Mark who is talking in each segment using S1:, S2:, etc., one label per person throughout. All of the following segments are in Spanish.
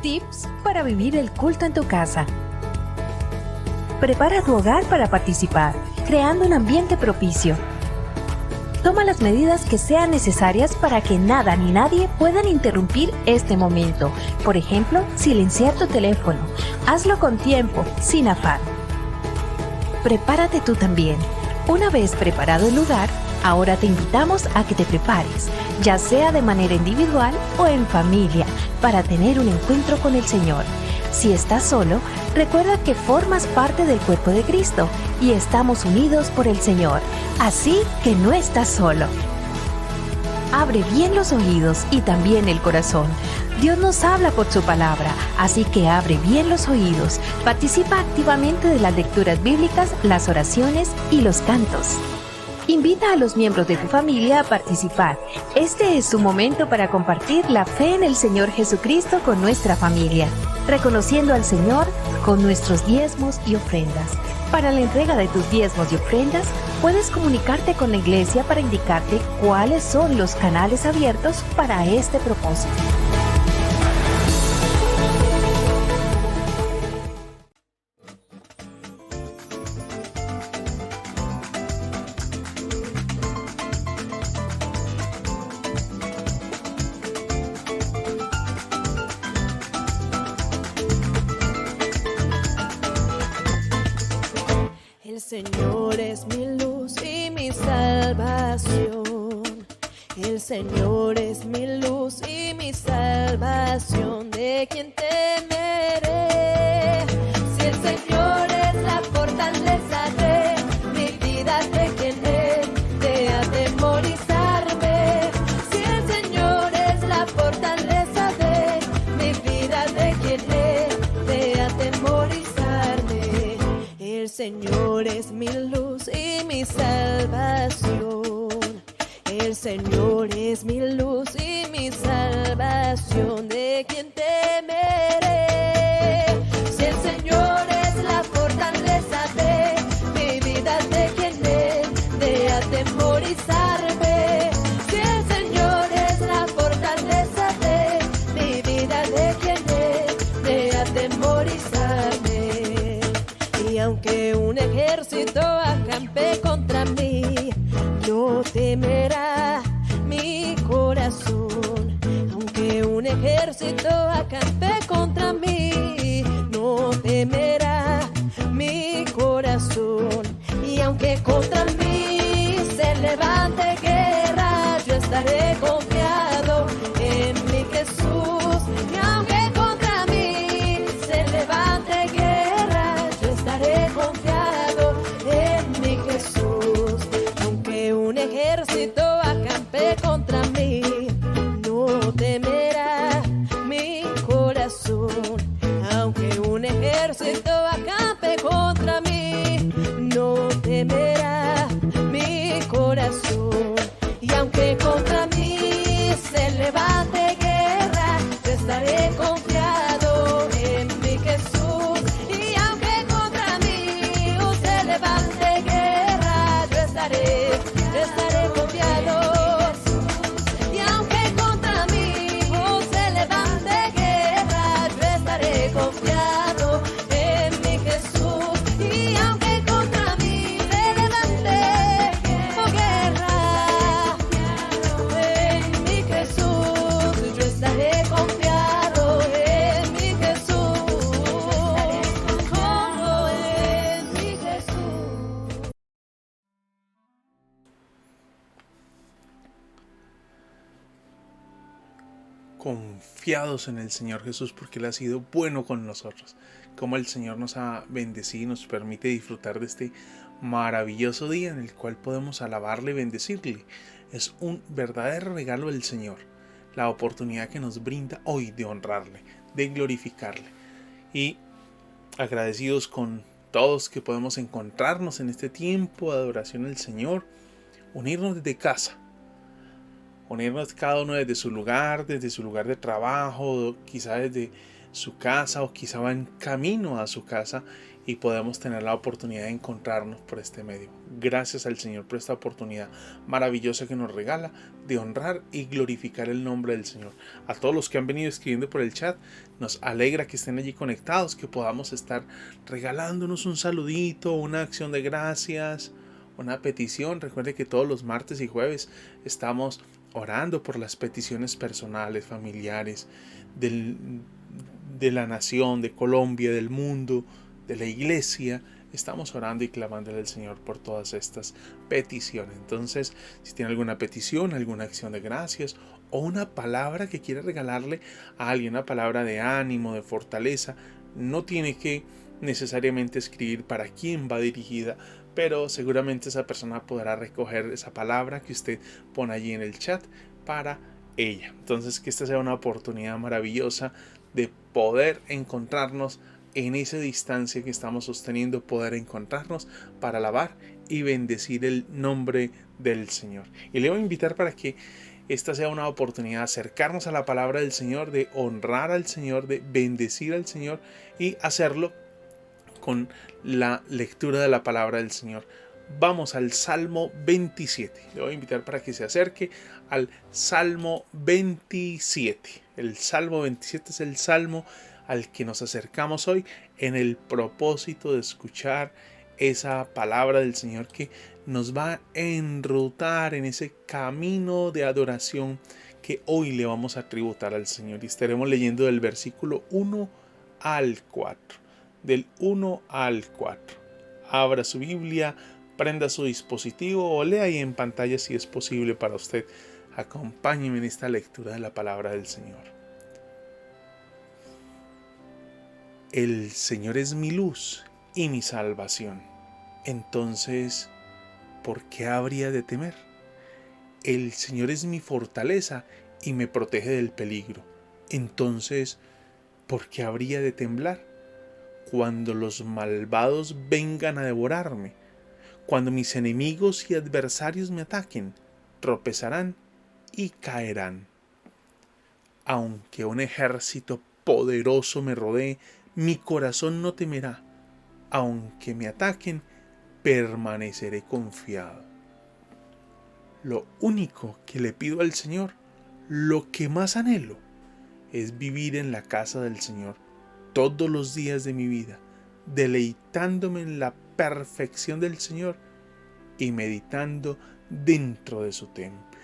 S1: Tips para vivir el culto en tu casa. Prepara tu hogar para participar, creando un ambiente propicio. Toma las medidas que sean necesarias para que nada ni nadie puedan interrumpir este momento. Por ejemplo, silenciar tu teléfono. Hazlo con tiempo, sin afán. Prepárate tú también. Una vez preparado el lugar, ahora te invitamos a que te prepares, ya sea de manera individual o en familia, para tener un encuentro con el Señor. Si estás solo, recuerda que formas parte del cuerpo de Cristo y estamos unidos por el Señor, así que no estás solo. Abre bien los oídos y también el corazón. Dios nos habla por su palabra, así que abre bien los oídos. Participa activamente de las lecturas bíblicas, las oraciones y los cantos. Invita a los miembros de tu familia a participar. Este es su momento para compartir la fe en el Señor Jesucristo con nuestra familia, reconociendo al Señor con nuestros diezmos y ofrendas. Para la entrega de tus diezmos y ofrendas, puedes comunicarte con la iglesia para indicarte cuáles son los canales abiertos para este propósito.
S2: El Señor es mi luz y mi salvación. El Señor es mi luz y mi salvación. ¿De quién temeré? Si el Señor es la fortaleza de mi vida, ¿de quién he de atemorizarme? Si el Señor es la fortaleza de mi vida, ¿de quién he de atemorizarme? El Señor es mi luz y mi salvación. El Señor es mi luz y mi salvación. ¿De quién temeré? Si el Señor es la fortaleza de mi vida, ¿de quién he de atemorizarme? Si el Señor es la fortaleza de mi vida, ¿de quién he de atemorizarme? Y aunque un ejército acampe contra mí, no temerá mi corazón. Aunque un ejército acampe contra mí, no temerá mi corazón. Y aunque contra mí se levante guerra, yo estaré confiado en mi Jesús. Y aunque contra mí se levante guerra, yo estaré confiado en mi Jesús. Aunque un ejército acampe contra mí, no temerá mi corazón. Aunque un ejército acampe contra mí, no temerá mi corazón. Y aunque contra mí se levante guerra, yo estaré confiado en mi Jesús. Y aunque contra mí se levante guerra, yo estaré confiado. Y aunque contra mí se levante guerra, yo estaré confiado en mi Jesús. Y aunque contra mí se levante guerra, en mi Jesús, yo estaré confiado en mi Jesús. Oh, en mi Jesús.
S3: Confiados en el Señor Jesús porque Él ha sido bueno con nosotros, como el Señor nos ha bendecido y nos permite disfrutar de este maravilloso día en el cual podemos alabarle y bendecirle. Es un verdadero regalo del Señor, la oportunidad que nos brinda hoy de honrarle, de glorificarle, y agradecidos con todos que podemos encontrarnos en este tiempo de adoración al Señor, unirnos desde casa, unirnos cada uno desde su lugar de trabajo, quizá desde su casa o quizá va en camino a su casa y podemos tener la oportunidad de encontrarnos por este medio. Gracias al Señor por esta oportunidad maravillosa que nos regala de honrar y glorificar el nombre del Señor. A todos los que han venido escribiendo por el chat, nos alegra que estén allí conectados, que podamos estar regalándonos un saludito, una acción de gracias, una petición. Recuerde que todos los martes y jueves estamos orando por las peticiones personales, familiares, de la nación, de Colombia, del mundo, de la iglesia. Estamos orando y clamándole al Señor por todas estas peticiones. Entonces, si tiene alguna petición, alguna acción de gracias o una palabra que quiere regalarle a alguien, una palabra de ánimo, de fortaleza, no tiene que necesariamente escribir para quién va dirigida, pero seguramente esa persona podrá recoger esa palabra que usted pone allí en el chat para ella. Entonces, que esta sea una oportunidad maravillosa de poder encontrarnos en esa distancia que estamos sosteniendo, poder encontrarnos para alabar y bendecir el nombre del Señor. Y le voy a invitar para que esta sea una oportunidad de acercarnos a la palabra del Señor, de honrar al Señor, de bendecir al Señor y hacerlo con la lectura de la palabra del Señor. Vamos al Salmo 27. Le voy a invitar para que se acerque al Salmo 27. El Salmo 27 es el Salmo al que nos acercamos hoy en el propósito de escuchar esa palabra del Señor que nos va a enrutar en ese camino de adoración que hoy le vamos a tributar al Señor. Y estaremos leyendo del versículo 1 al 4. Del 1 al 4. Abra su Biblia, prenda su dispositivo o lea ahí en pantalla si es posible para usted. Acompáñeme en esta lectura de la palabra del Señor. El Señor es mi luz y mi salvación. Entonces, ¿por qué habría de temer? El Señor es mi fortaleza y me protege del peligro. Entonces, ¿por qué habría de temblar? Cuando los malvados vengan a devorarme, cuando mis enemigos y adversarios me ataquen, tropezarán y caerán. Aunque un ejército poderoso me rodee, mi corazón no temerá. Aunque me ataquen, permaneceré confiado. Lo único que le pido al Señor, lo que más anhelo, es vivir en la casa del Señor todos los días de mi vida, deleitándome en la perfección del Señor y meditando dentro de su templo.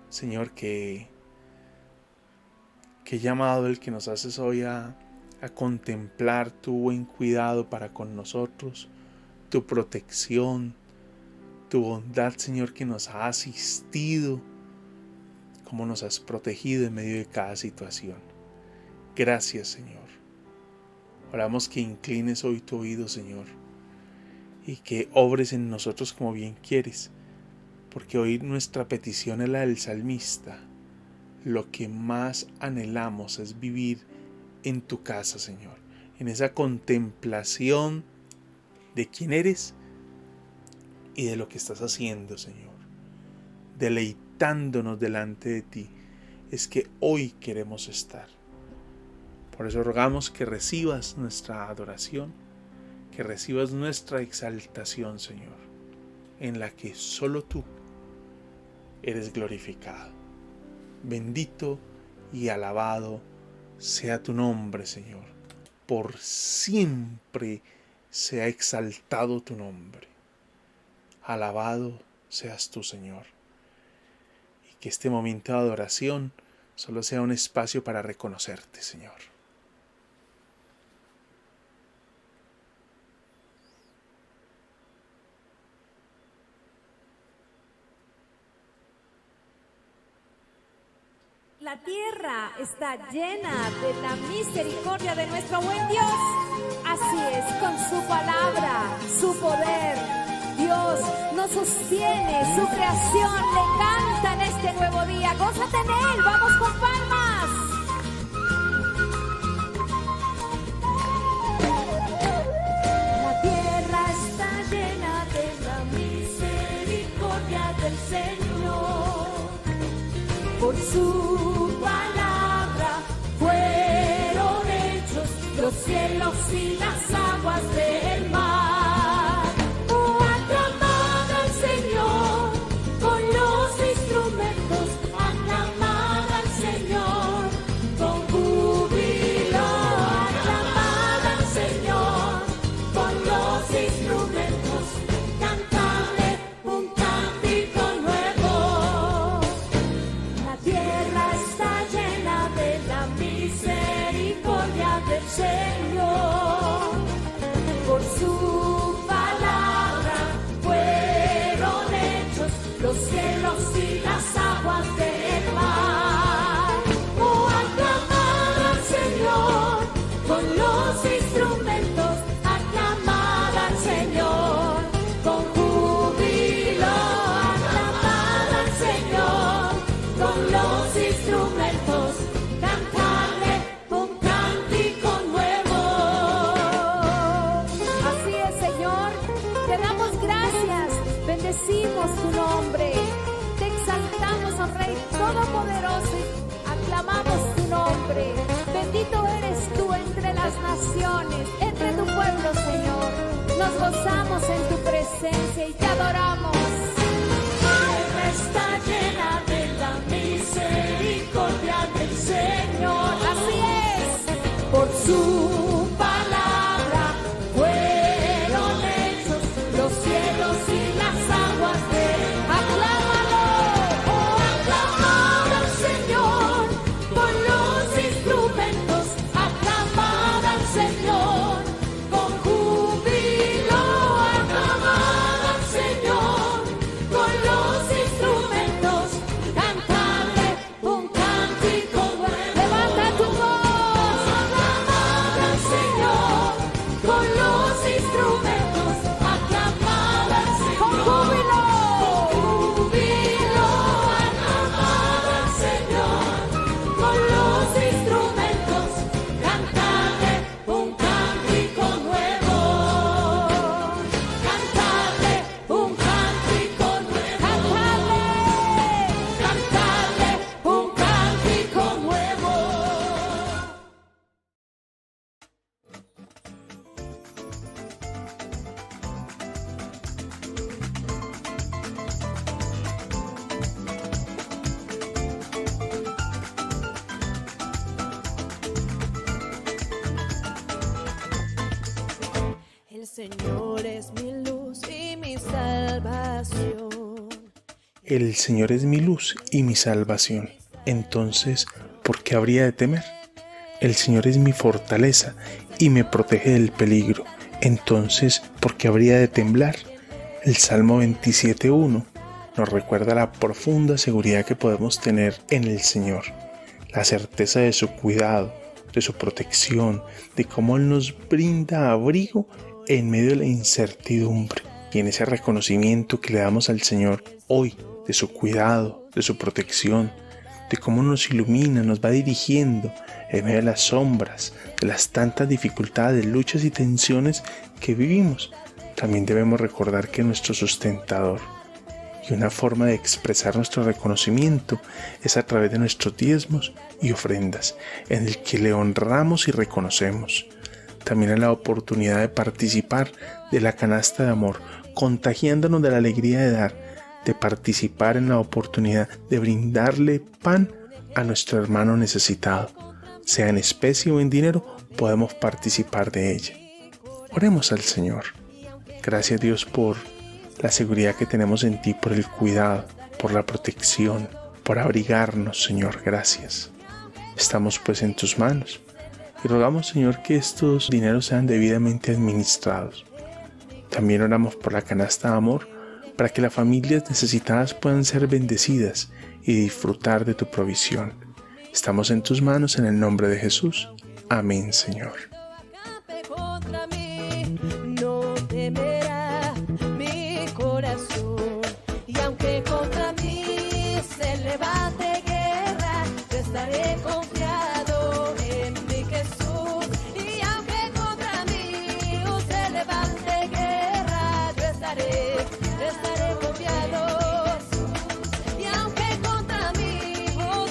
S3: Señor, qué llamado el que nos haces hoy a contemplar tu buen cuidado para con nosotros, tu protección, tu bondad, Señor, que nos ha asistido, cómo nos has protegido en medio de cada situación. Gracias, Señor. Oramos que inclines hoy tu oído, Señor, y que obres en nosotros como bien quieres, porque hoy nuestra petición es la del salmista. Lo que más anhelamos es vivir en tu casa, Señor, en esa contemplación de quién eres y de lo que estás haciendo, Señor, deleitándonos delante de ti. Es que hoy queremos estar. Por eso rogamos que recibas nuestra adoración, que recibas nuestra exaltación, Señor, en la que solo tú eres glorificado. Bendito y alabado sea tu nombre, Señor. Por siempre sea exaltado tu nombre. Alabado seas tú, Señor. Y que este momento de adoración solo sea un espacio para reconocerte, Señor.
S2: La tierra está llena de la misericordia de nuestro buen Dios. Así es, con su palabra, su poder, Dios nos sostiene, su creación le canta en este nuevo día. Gózate en él, vamos con palmas. La tierra está llena de la misericordia del Señor. Por su palabra fueron hechos los cielos y las aguas. instrumentos, cantarle un cántico nuevo.
S4: Así es, Señor, te damos gracias, bendecimos tu nombre, te exaltamos, oh Rey Todopoderoso, aclamamos tu nombre. Bendito eres tú entre las naciones, entre tu pueblo, Señor. Nos gozamos en tu presencia y te adoramos.
S2: Tierra está llena de la misericordia del Señor.
S4: Así es,
S2: Por su palabra fueron hechos los cielos y las aguas de él.
S4: aclámalo.
S2: Oh, aclamad al Señor con los instrumentos, aclamad al Señor con júbilo, aclamad al Señor con los instrumentos, cantadle un cántico nuevo.
S4: Levanta tu voz.
S2: Aclamad al Señor con los instrumentos, aclamad al Señor
S4: Con júbilo.
S2: con júbilo, aclamad al Señor con los instrumentos, cantadle un cántico nuevo, cantadle un cántico nuevo, cantadle un cántico nuevo. El Señor es mi luz y mi salvación.
S3: El Señor es mi luz y mi salvación. Entonces, ¿por qué habría de temer? El Señor es mi fortaleza y me protege del peligro. Entonces, ¿por qué habría de temblar? El Salmo 27:1 nos recuerda la profunda seguridad que podemos tener en el Señor, la certeza de su cuidado, de su protección, de cómo Él nos brinda abrigo en medio de la incertidumbre. Y en ese reconocimiento que le damos al Señor hoy, de su cuidado, de su protección, de cómo nos ilumina, nos va dirigiendo en medio de las sombras, de las tantas dificultades, luchas y tensiones que vivimos, también debemos recordar que nuestro sustentador, y una forma de expresar nuestro reconocimiento es a través de nuestros diezmos y ofrendas, en el que le honramos y reconocemos. También es la oportunidad de participar de la canasta de amor, contagiándonos de la alegría de dar, de participar en la oportunidad de brindarle pan a nuestro hermano necesitado. Sea en especie o en dinero, podemos participar de ella. Oremos al Señor. Gracias, Dios, por la seguridad que tenemos en ti, por el cuidado, por la protección, por abrigarnos, Señor. Gracias. Estamos pues en tus manos y rogamos, Señor, que estos dineros sean debidamente administrados. También oramos por la canasta de amor, para que las familias necesitadas puedan ser bendecidas y disfrutar de tu provisión. Estamos en tus manos en el nombre de Jesús. Amén, Señor.
S2: Escape contra mí, no temerá mi corazón. Y aunque contra mí se levante guerra, yo estaré confiado en mi Jesús. Y aunque contra mí se levante guerra, yo estaré confiado. Y aunque contra mí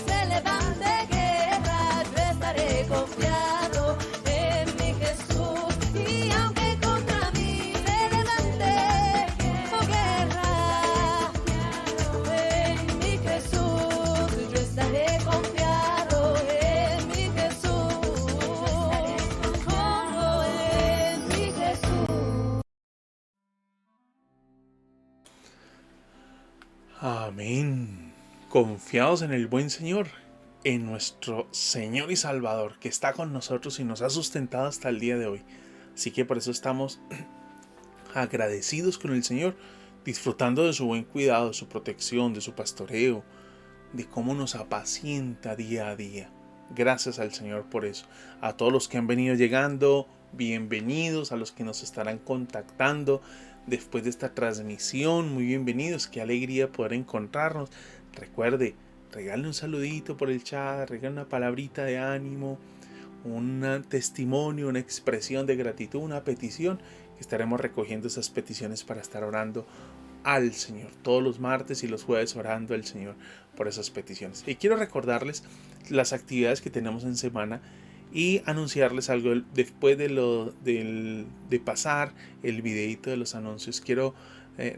S2: se levante guerra, yo estaré confiado en mi Jesús. Y aunque contra mí se levante guerra, en mi Jesús, yo estaré confiado en mi Jesús. Oh, en mi Jesús.
S3: Amén. Confiados en el buen Señor, en nuestro Señor y Salvador, que está con nosotros y nos ha sustentado hasta el día de hoy. Así que por eso estamos agradecidos con el Señor, disfrutando de su buen cuidado, de su protección, de su pastoreo, de cómo nos apacienta día a día. Gracias al Señor por eso. A todos los que han venido llegando, bienvenidos. A los que nos estarán contactando después de esta transmisión, muy bienvenidos. Qué alegría poder encontrarnos. Recuerde, regale un saludito por el chat, regale una palabrita de ánimo, un testimonio, una expresión de gratitud, una petición. Estaremos recogiendo esas peticiones para estar orando al Señor todos los martes y los jueves, orando al Señor por esas peticiones. Y quiero recordarles las actividades que tenemos en semana y anunciarles algo después de pasar el videito de los anuncios. Quiero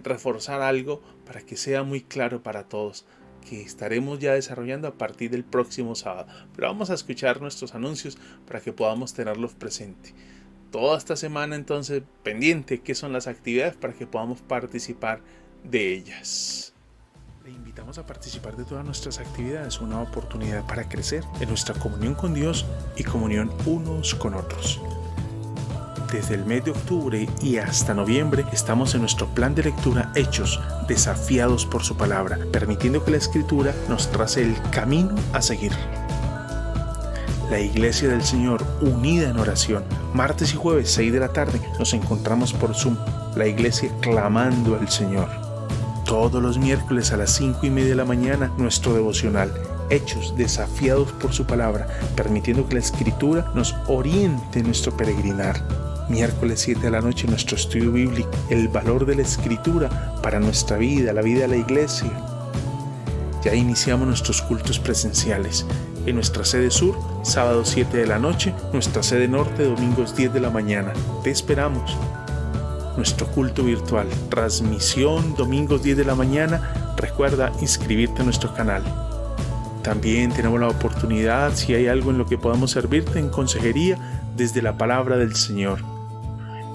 S3: reforzar algo para que sea muy claro para todos, que estaremos ya desarrollando a partir del próximo sábado. Pero vamos a escuchar nuestros anuncios para que podamos tenerlos presentes. Toda esta semana entonces pendiente qué son las actividades para que podamos participar de ellas. Le invitamos a participar de todas nuestras actividades, una oportunidad para crecer en nuestra comunión con Dios y comunión unos con otros. Desde el mes de octubre y hasta noviembre estamos en nuestro plan de lectura Hechos, desafiados por su palabra, permitiendo que la Escritura nos trace el camino a seguir. La Iglesia del Señor, unida en oración, martes y jueves 6 de la tarde nos encontramos por Zoom, la Iglesia clamando al Señor. Todos los miércoles a las 5:30 de la mañana nuestro devocional Hechos, desafiados por su palabra, permitiendo que la Escritura nos oriente en nuestro peregrinar. Miércoles 7 de la noche nuestro estudio bíblico, el valor de la Escritura para nuestra vida, la vida de la Iglesia. Ya iniciamos nuestros cultos presenciales. En nuestra sede sur, sábado 7 de la noche, nuestra sede norte, domingos 10 de la mañana. Te esperamos. Nuestro culto virtual, transmisión, domingos 10 de la mañana. Recuerda inscribirte en nuestro canal. También tenemos la oportunidad, si hay algo en lo que podamos servirte, en consejería desde la palabra del Señor.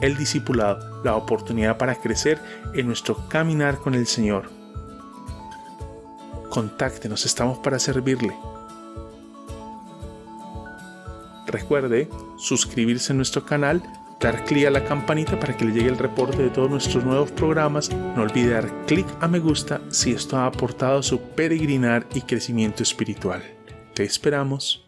S3: El discipulado, la oportunidad para crecer en nuestro caminar con el Señor. Contáctenos, estamos para servirle. Recuerde suscribirse a nuestro canal, dar clic a la campanita para que le llegue el reporte de todos nuestros nuevos programas. No olvide dar clic a me gusta si esto ha aportado a su peregrinar y crecimiento espiritual. Te esperamos.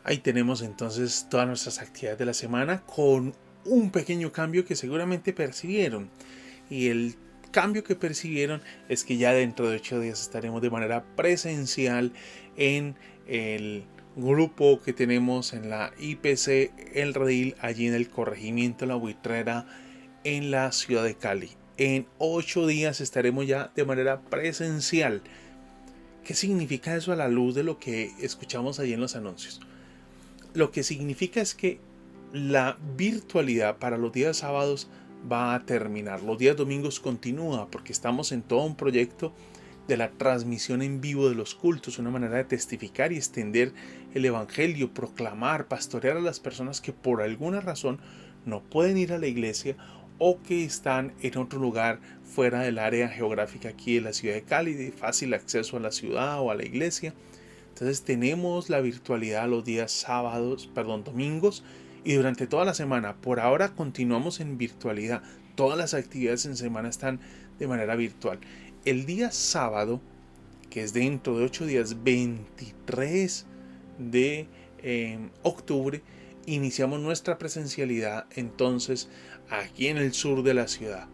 S3: Ahí tenemos entonces todas nuestras actividades de la semana con un pequeño cambio que seguramente percibieron. Y el cambio que percibieron es que ya dentro de 8 días estaremos de manera presencial en el grupo que tenemos en la IPC El Redil, allí en el corregimiento La Buitrera, en la ciudad de Cali. En 8 días estaremos ya de manera presencial. ¿Qué significa eso a la luz de lo que escuchamos allí en los anuncios? Lo que significa es que la virtualidad para los días sábados va a terminar. Los días domingos continúa porque estamos en todo un proyecto de la transmisión en vivo de los cultos, una manera de testificar y extender el evangelio, proclamar, pastorear a las personas que por alguna razón no pueden ir a la iglesia o que están en otro lugar fuera del área geográfica aquí de la ciudad de Cali, de fácil acceso a la ciudad o a la iglesia. Entonces tenemos la virtualidad los días domingos y durante toda la semana. Por ahora continuamos en virtualidad. Todas las actividades en semana están de manera virtual. El día sábado, que es dentro de 8 días, 23 de octubre, iniciamos nuestra presencialidad entonces aquí en el sur de la ciudad.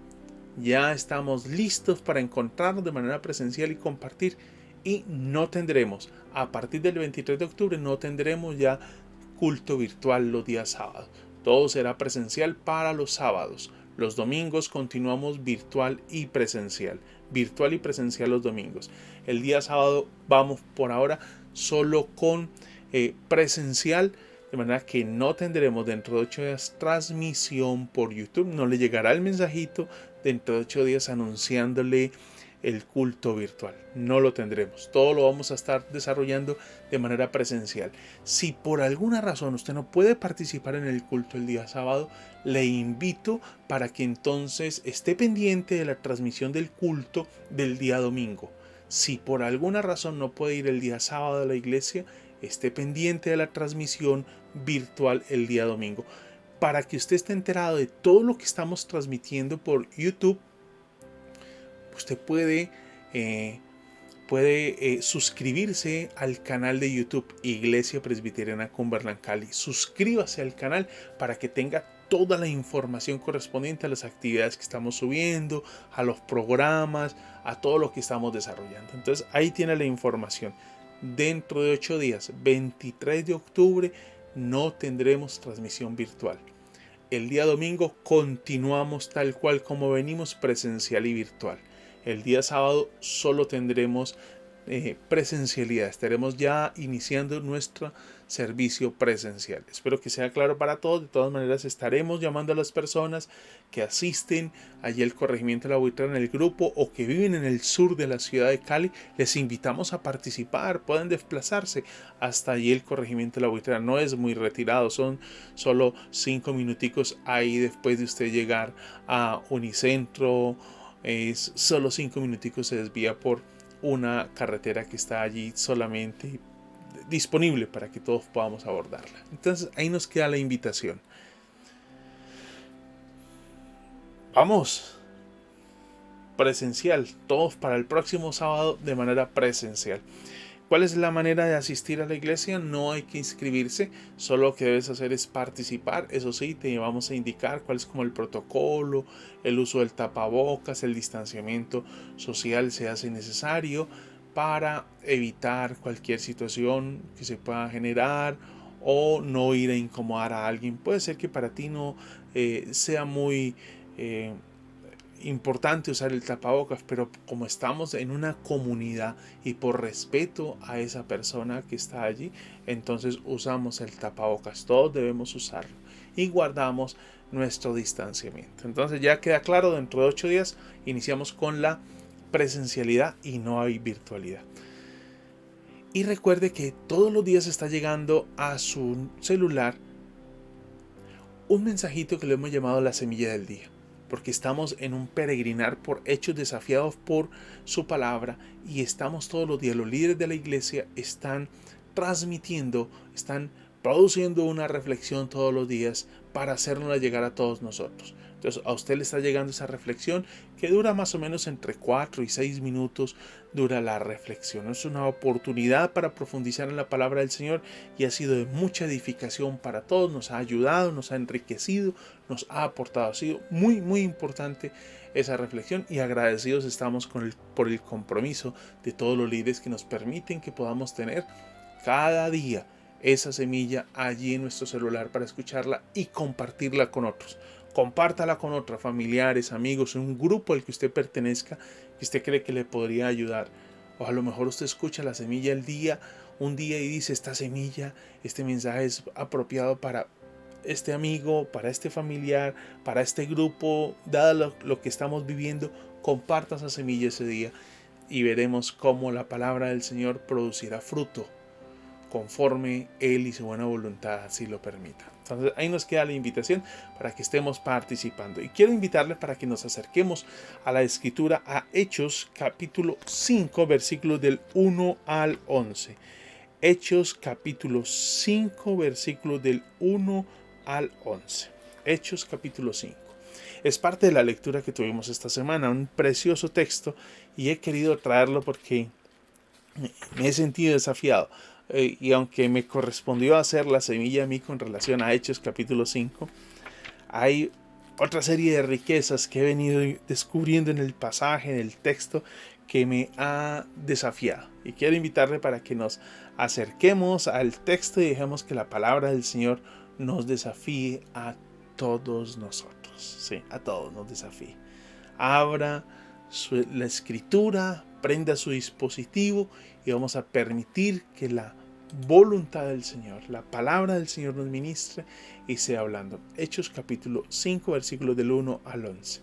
S3: Ya estamos listos para encontrarnos de manera presencial y compartir. Y no tendremos, a partir del 23 de octubre, no tendremos ya culto virtual los días sábados. Todo será presencial para los sábados. Los domingos continuamos virtual y presencial. Virtual y presencial los domingos. El día sábado vamos por ahora solo con presencial. De manera que no tendremos dentro de 8 días transmisión por YouTube. No le llegará el mensajito dentro de 8 días anunciándole el culto virtual. No lo tendremos. Todo lo vamos a estar desarrollando de manera presencial. Si por alguna razón usted no puede participar en el culto el día sábado, le invito para que entonces esté pendiente de la transmisión del culto del día domingo. Si por alguna razón no puede ir el día sábado a la iglesia, esté pendiente de la transmisión virtual el día domingo, para que usted esté enterado de todo lo que estamos transmitiendo por YouTube. Usted puede suscribirse al canal de YouTube Iglesia Presbiteriana Cumberland Cali. Suscríbase al canal para que tenga toda la información correspondiente a las actividades que estamos subiendo, a los programas, a todo lo que estamos desarrollando. Entonces ahí tiene la información. Dentro de 8 días, 23 de octubre, no tendremos transmisión virtual. El día domingo continuamos tal cual como venimos, presencial y virtual. El día sábado solo tendremos presencialidad. Estaremos ya iniciando nuestro servicio presencial. Espero que sea claro para todos. De todas maneras, estaremos llamando a las personas que asisten allí al corregimiento de la Buitrera en el grupo o que viven en el sur de la ciudad de Cali. Les invitamos a participar. Pueden desplazarse hasta allí el corregimiento de la Buitrera. No es muy retirado, son solo 5 minuticos ahí después de usted llegar a Unicentro. Es solo 5 minuticos, se desvía por una carretera que está allí solamente disponible para que todos podamos abordarla. Entonces ahí nos queda la invitación. Vamos, presencial, todos para el próximo sábado de manera presencial. ¿Cuál es la manera de asistir a la iglesia? No hay que inscribirse, solo lo que debes hacer es participar. Eso sí, te vamos a indicar cuál es como el protocolo, el uso del tapabocas, el distanciamiento social se hace necesario para evitar cualquier situación que se pueda generar o no ir a incomodar a alguien. Puede ser que para ti no sea muy importante usar el tapabocas, pero como estamos en una comunidad y por respeto a esa persona que está allí, entonces usamos el tapabocas. Todos debemos usarlo y guardamos nuestro distanciamiento. Entonces ya queda claro, dentro de 8 días iniciamos con la presencialidad y no hay virtualidad. Y recuerde que todos los días está llegando a su celular un mensajito que le hemos llamado la semilla del día, porque estamos en un peregrinar por hechos desafiados por su palabra y estamos todos los días, los líderes de la iglesia están transmitiendo, están produciendo una reflexión todos los días para hacernos llegar a todos nosotros. Entonces a usted le está llegando esa reflexión que dura más o menos entre 4 y 6 minutos, dura la reflexión. Es una oportunidad para profundizar en la palabra del Señor y ha sido de mucha edificación para todos, nos ha ayudado, nos ha enriquecido, nos ha aportado. Ha sido muy, muy importante esa reflexión y agradecidos estamos por el compromiso de todos los líderes que nos permiten que podamos tener cada día esa semilla allí en nuestro celular para escucharla y compartirla con otros. Compártala con otros familiares, amigos, en un grupo al que usted pertenezca, que usted cree que le podría ayudar. O a lo mejor usted escucha la semilla un día y dice, esta semilla, este mensaje es apropiado para este amigo, para este familiar, para este grupo, dado lo que estamos viviendo. Comparta esa semilla ese día y veremos cómo la palabra del Señor producirá fruto conforme Él y su buena voluntad así lo permita. Entonces ahí nos queda la invitación para que estemos participando. Y quiero invitarles para que nos acerquemos a la escritura, a Hechos capítulo 5, versículos del 1 al 11. Hechos capítulo 5, versículos del 1 al 11. Hechos capítulo 5. Es parte de la lectura que tuvimos esta semana, un precioso texto, y he querido traerlo porque me he sentido desafiado. Y aunque me correspondió hacer la semilla a mí con relación a Hechos capítulo 5, hay otra serie de riquezas que he venido descubriendo en el pasaje, en el texto, que me ha desafiado. Y quiero invitarle para que nos acerquemos al texto y dejemos que la palabra del Señor nos desafíe a todos nosotros. Sí, a todos nos desafíe. Abra la escritura, prenda su dispositivo y vamos a permitir que la voluntad del Señor, la palabra del Señor nos ministre y sea hablando. Hechos capítulo 5, versículos del 1 al 11.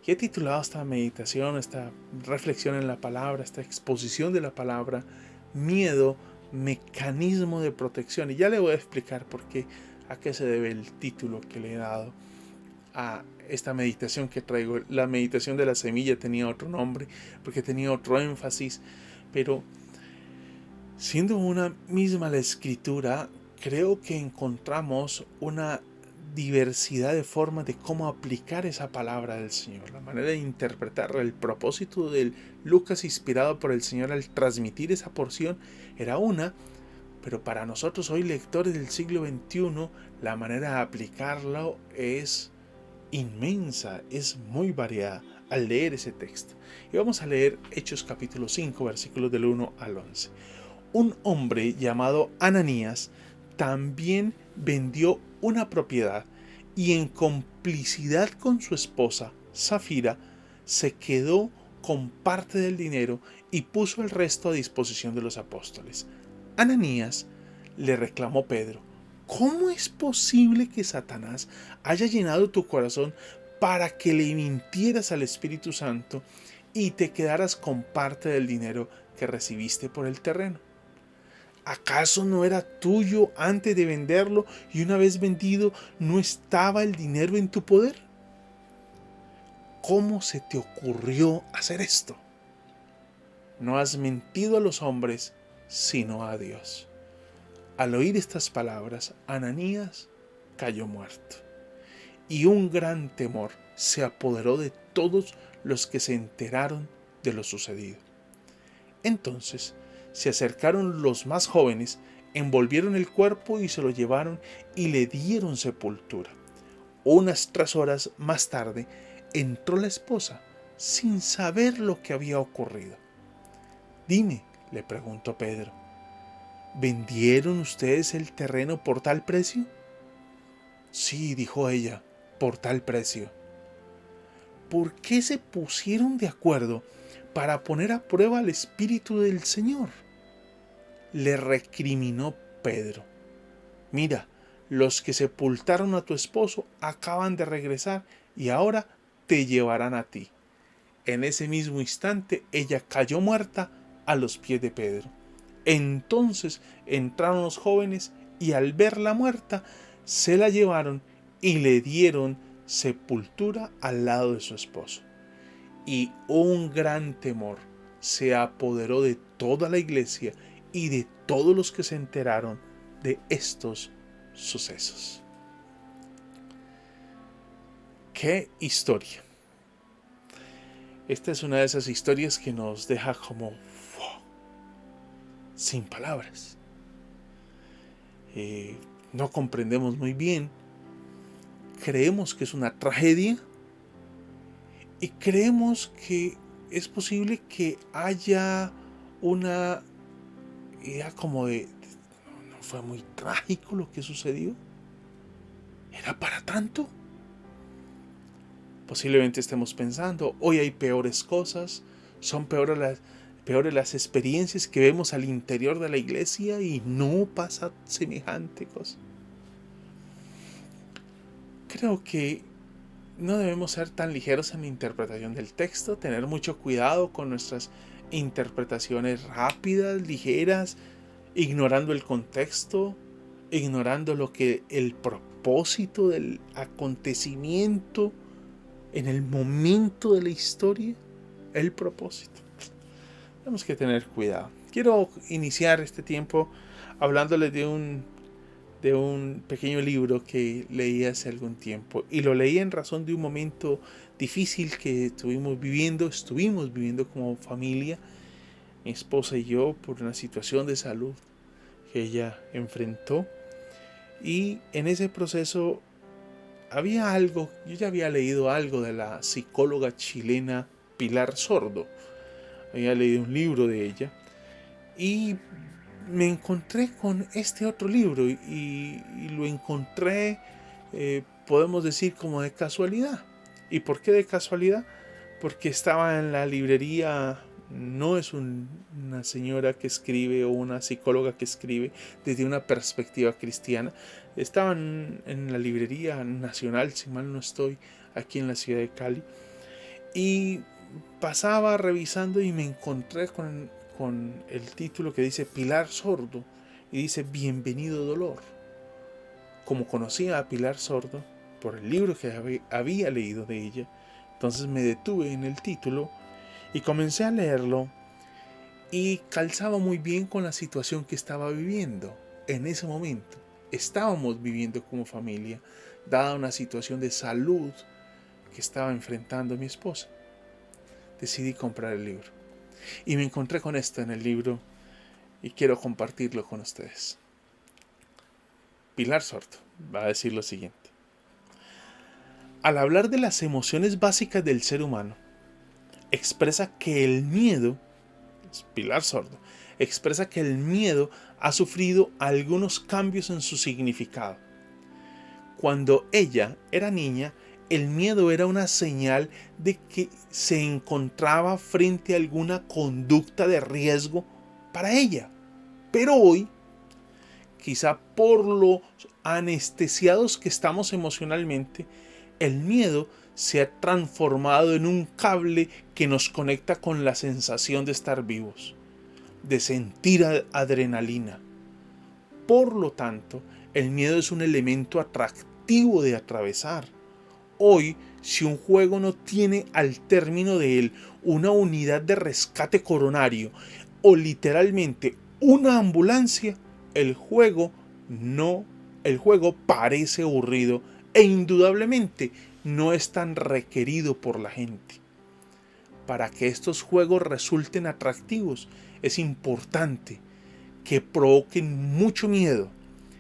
S3: Y he titulado esta meditación, esta reflexión en la palabra, esta exposición de la palabra, miedo, mecanismo de protección. Y ya le voy a explicar por qué, a qué se debe el título que le he dado a esta meditación que traigo. La meditación de la semilla tenía otro nombre porque tenía otro énfasis, pero siendo una misma la escritura, creo que encontramos una diversidad de formas de cómo aplicar esa palabra del Señor, la manera de interpretarla. El propósito del Lucas inspirado por el Señor al transmitir esa porción era una, Pero para nosotros hoy, lectores del siglo XXI, la manera de aplicarlo es inmensa, es muy variada al leer ese texto. Y vamos a leer Hechos capítulo 5, versículos del 1 al 11. Un hombre llamado Ananías también vendió una propiedad y en complicidad con su esposa, Safira, se quedó con parte del dinero y puso el resto a disposición de los apóstoles. Ananías le reclamó Pedro: ¿cómo es posible que Satanás haya llenado tu corazón para que le mintieras al Espíritu Santo y te quedaras con parte del dinero que recibiste por el terreno? ¿Acaso no era tuyo antes de venderlo y una vez vendido no estaba el dinero en tu poder? ¿Cómo se te ocurrió hacer esto? No has mentido a los hombres, sino a Dios. Al oír estas palabras, Ananías cayó muerto, y un gran temor se apoderó de todos los que se enteraron de lo sucedido. Entonces se acercaron los más jóvenes, envolvieron el cuerpo y se lo llevaron y le dieron sepultura. Unas 3 horas más tarde entró la esposa sin saber lo que había ocurrido. Dime, le preguntó Pedro, ¿vendieron ustedes el terreno por tal precio? Sí, dijo ella, por tal precio. ¿Por qué se pusieron de acuerdo para poner a prueba al Espíritu del Señor? Le recriminó Pedro. Mira, los que sepultaron a tu esposo acaban de regresar y ahora te llevarán a ti. En ese mismo instante ella cayó muerta a los pies de Pedro. Entonces entraron los jóvenes y al verla muerta se la llevaron y le dieron sepultura al lado de su esposo. Y un gran temor se apoderó de toda la iglesia y de todos los que se enteraron de estos sucesos. ¡Qué historia! Esta es una de esas historias que nos deja como sin palabras. No comprendemos muy bien. Creemos que es una tragedia y creemos que es posible que haya una idea como de no fue muy trágico lo que sucedió. ¿Era para tanto? Posiblemente estemos pensando, hoy hay peores cosas, son peores las experiencias que vemos al interior de la iglesia y no pasa semejante cosa. Creo que no debemos ser tan ligeros en la interpretación del texto, tener mucho cuidado con nuestras interpretaciones rápidas, ligeras, ignorando el contexto, ignorando lo que el propósito del acontecimiento en el momento de la historia, el propósito. Tenemos que tener cuidado. Quiero iniciar este tiempo hablándoles de un pequeño libro que leí hace algún tiempo. Y lo leí en razón de un momento difícil que estuvimos viviendo como familia, mi esposa y yo, por una situación de salud que ella enfrentó. Y en ese proceso había algo, yo ya había leído algo de la psicóloga chilena Pilar Sordo. Había leído un libro de ella y me encontré con este otro libro y lo encontré, podemos decir, como de casualidad. ¿Y por qué de casualidad? Porque estaba en la librería. No es una señora que escribe o una psicóloga que escribe desde una perspectiva cristiana. Estaban en la librería nacional, si mal no estoy, aquí en la ciudad de Cali. Y pasaba revisando y me encontré con el título que dice Pilar Sordo y dice Bienvenido dolor. Como conocía a Pilar Sordo por el libro que había leído de ella, entonces me detuve en el título y comencé a leerlo y calzaba muy bien con la situación que estaba viviendo en ese momento. Estábamos viviendo como familia, dada una situación de salud que estaba enfrentando mi esposa. Decidí comprar el libro. Y me encontré con esto en el libro. y quiero compartirlo con ustedes. Pilar Sordo va a decir lo siguiente. Al hablar de las emociones básicas del ser humano, expresa que el miedo, Pilar Sordo, expresa que el miedo ha sufrido algunos cambios en su significado. Cuando ella era niña, el miedo era una señal de que se encontraba frente a alguna conducta de riesgo para ella. Pero hoy, quizá por lo anestesiados que estamos emocionalmente, el miedo se ha transformado en un cable que nos conecta con la sensación de estar vivos, de sentir adrenalina. Por lo tanto, el miedo es un elemento atractivo de atravesar. Hoy, si un juego no tiene al término de él una unidad de rescate coronario o literalmente una ambulancia, el juego parece aburrido e indudablemente no es tan requerido por la gente. Para que estos juegos resulten atractivos, es importante que provoquen mucho miedo.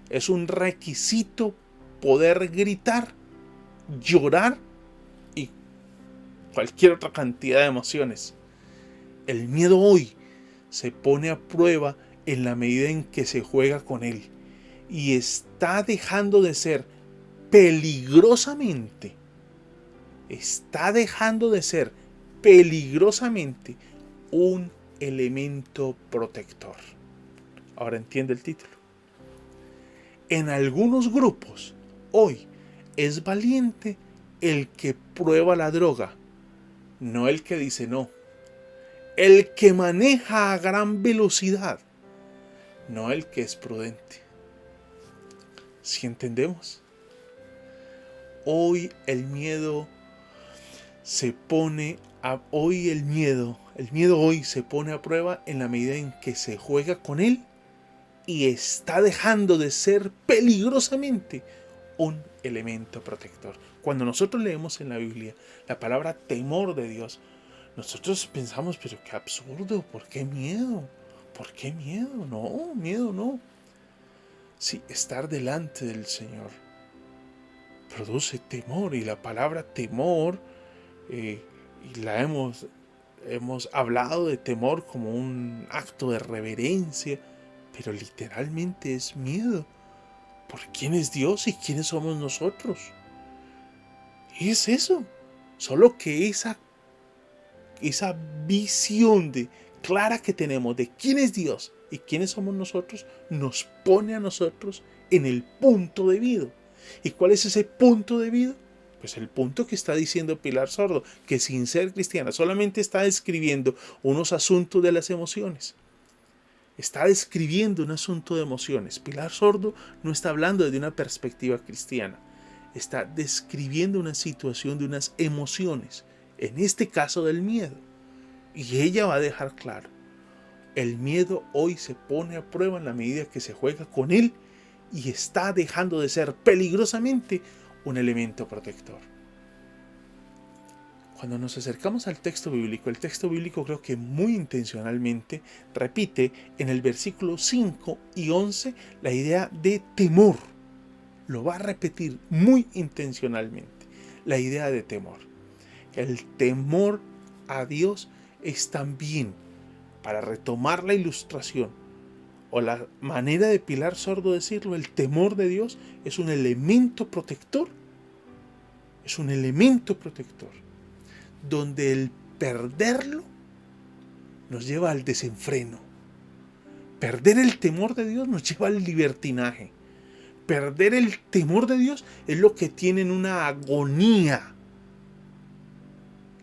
S3: Es un requisito poder gritar, llorar y cualquier otra cantidad de emociones. El miedo hoy se pone a prueba en la medida en que se juega con él y está dejando de ser peligrosamente un elemento protector. Ahora entiende el título. En algunos grupos, hoy es valiente el que prueba la droga, no el que dice no. El que maneja a gran velocidad, no el que es prudente. ¿Sí entendemos? Hoy el miedo se pone a prueba en la medida en que se juega con él y está dejando de ser peligrosamente un elemento protector. Cuando nosotros leemos en la Biblia la palabra temor de Dios, nosotros pensamos, pero qué absurdo, ¿por qué miedo? ¿Por qué miedo? No, miedo no. Sí, estar delante del Señor produce temor, y la palabra temor, y la hemos hablado de temor como un acto de reverencia, pero literalmente es miedo. ¿Por quién es Dios y quiénes somos nosotros? Es eso. Solo que esa visión clara que tenemos de quién es Dios y quiénes somos nosotros nos pone a nosotros en el punto debido. ¿Y cuál es ese punto debido? Pues el punto que está diciendo Pilar Sordo, que sin ser cristiana solamente está describiendo unos asuntos de las emociones. Está describiendo un asunto de emociones. Pilar Sordo no está hablando desde una perspectiva cristiana. Está describiendo una situación de unas emociones, en este caso del miedo. Y ella va a dejar claro, el miedo hoy se pone a prueba en la medida que se juega con él y está dejando de ser peligrosamente un elemento protector. Cuando nos acercamos al texto bíblico, el texto bíblico creo que muy intencionalmente repite en el versículo 5 y 11 la idea de temor. Lo va a repetir muy intencionalmente, la idea de temor. El temor a Dios es también, para retomar la ilustración o la manera de Pilar Sordo decirlo, el temor de Dios es un elemento protector. Es un elemento protector, donde el perderlo nos lleva al desenfreno. Perder el temor de Dios nos lleva al libertinaje. Perder el temor de Dios es lo que tiene en una agonía,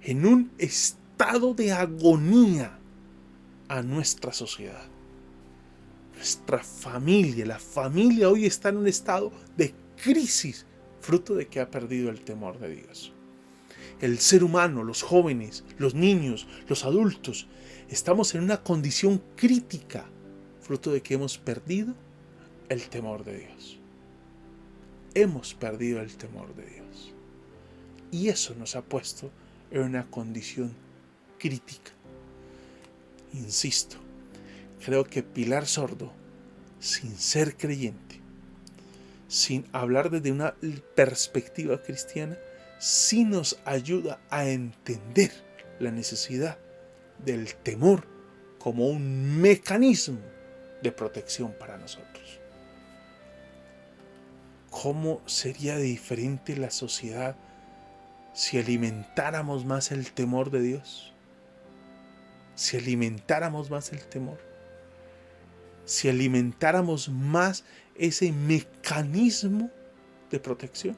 S3: en un estado de agonía a nuestra sociedad. Nuestra familia, la familia hoy está en un estado de crisis, fruto de que ha perdido el temor de Dios. El ser humano, los jóvenes, los niños, los adultos, estamos en una condición crítica, fruto de que hemos perdido el temor de Dios. Hemos perdido el temor de Dios. Y eso nos ha puesto en una condición crítica. Insisto, creo que Pilar Sordo, sin ser creyente, sin hablar desde una perspectiva cristiana, sí nos ayuda a entender la necesidad del temor como un mecanismo de protección para nosotros. ¿Cómo sería diferente la sociedad si alimentáramos más el temor de Dios? Si alimentáramos más el temor. Si alimentáramos más ese mecanismo de protección.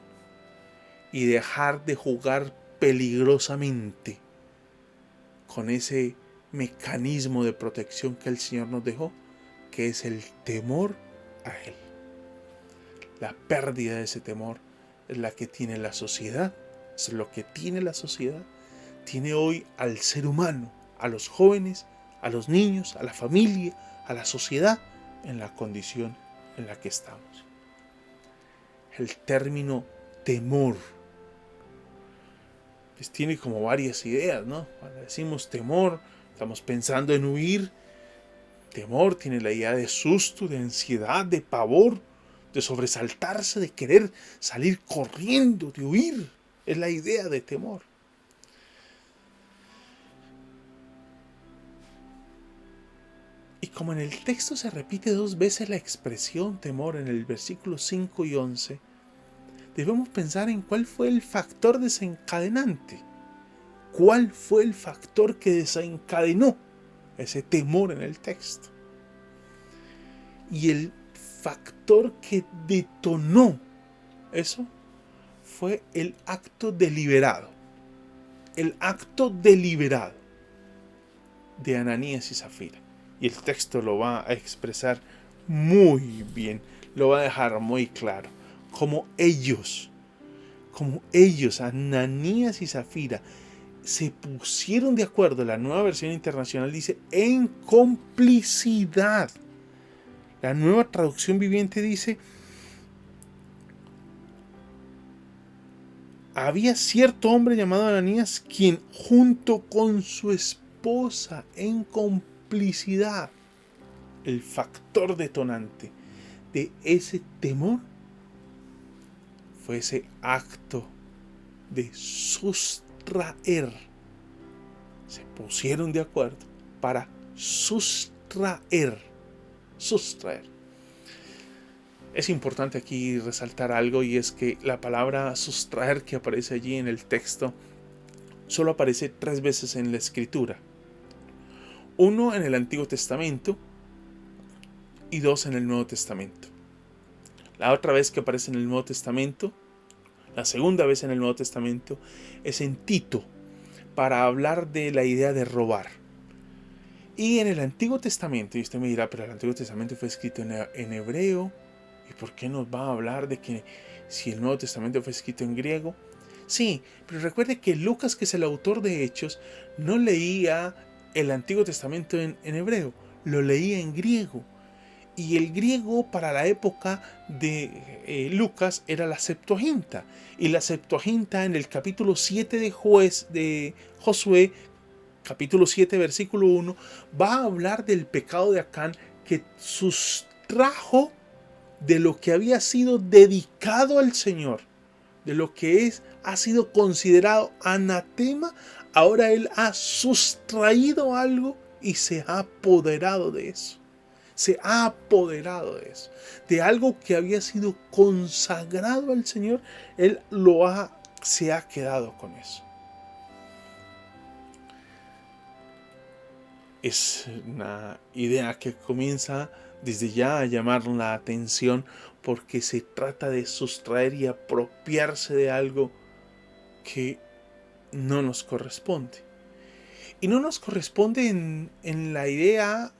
S3: Y dejar de jugar peligrosamente con ese mecanismo de protección que el Señor nos dejó, que es el temor a Él. La pérdida de ese temor es la que tiene la sociedad, es lo que tiene la sociedad, tiene hoy al ser humano, a los jóvenes, a los niños, a la familia, a la sociedad, en la condición en la que estamos. El término temor pues tiene como varias ideas, ¿no? Cuando decimos temor, estamos pensando en huir. Temor tiene la idea de susto, de ansiedad, de pavor, de sobresaltarse, de querer salir corriendo, de huir. Es la idea de temor. Y como en el texto se repite 2 veces la expresión temor en el versículo 5 y 11, debemos pensar en cuál fue el factor desencadenante. ¿Cuál fue el factor que desencadenó ese temor en el texto? Y el factor que detonó eso fue el acto deliberado. El acto deliberado de Ananías y Zafira. Y el texto lo va a expresar muy bien, lo va a dejar muy claro. Como ellos, Ananías y Zafira, se pusieron de acuerdo. La Nueva Versión Internacional dice en complicidad. La Nueva Traducción Viviente dice: había cierto hombre llamado Ananías, quien junto con su esposa en complicidad, el factor detonante de ese temor fue ese acto de sustraer. Se pusieron de acuerdo para sustraer. Es importante aquí resaltar algo, y es que la palabra sustraer que aparece allí en el texto solo aparece 3 veces en la Escritura. 1 en el Antiguo Testamento y 2 en el Nuevo Testamento. La otra vez que aparece en el Nuevo Testamento, la segunda vez en el Nuevo Testamento, es en Tito, para hablar de la idea de robar. Y en el Antiguo Testamento, y usted me dirá, pero el Antiguo Testamento fue escrito en hebreo, ¿y por qué nos va a hablar de que si el Nuevo Testamento fue escrito en griego? Sí, pero recuerde que Lucas, que es el autor de Hechos, no leía el Antiguo Testamento en hebreo, lo leía en griego. Y el griego para la época de Lucas era la Septuaginta. Y la Septuaginta en el capítulo 7 de Josué, capítulo 7, versículo 1, va a hablar del pecado de Acán, que sustrajo de lo que había sido dedicado al Señor, de lo que ha sido considerado anatema. Ahora él ha sustraído algo y se ha apoderado de eso. Se ha apoderado de eso. De algo que había sido consagrado al Señor, él se ha quedado con eso. Es una idea que comienza desde ya a llamar la atención, porque se trata de sustraer y apropiarse de algo que no nos corresponde. Y no nos corresponde en la idea,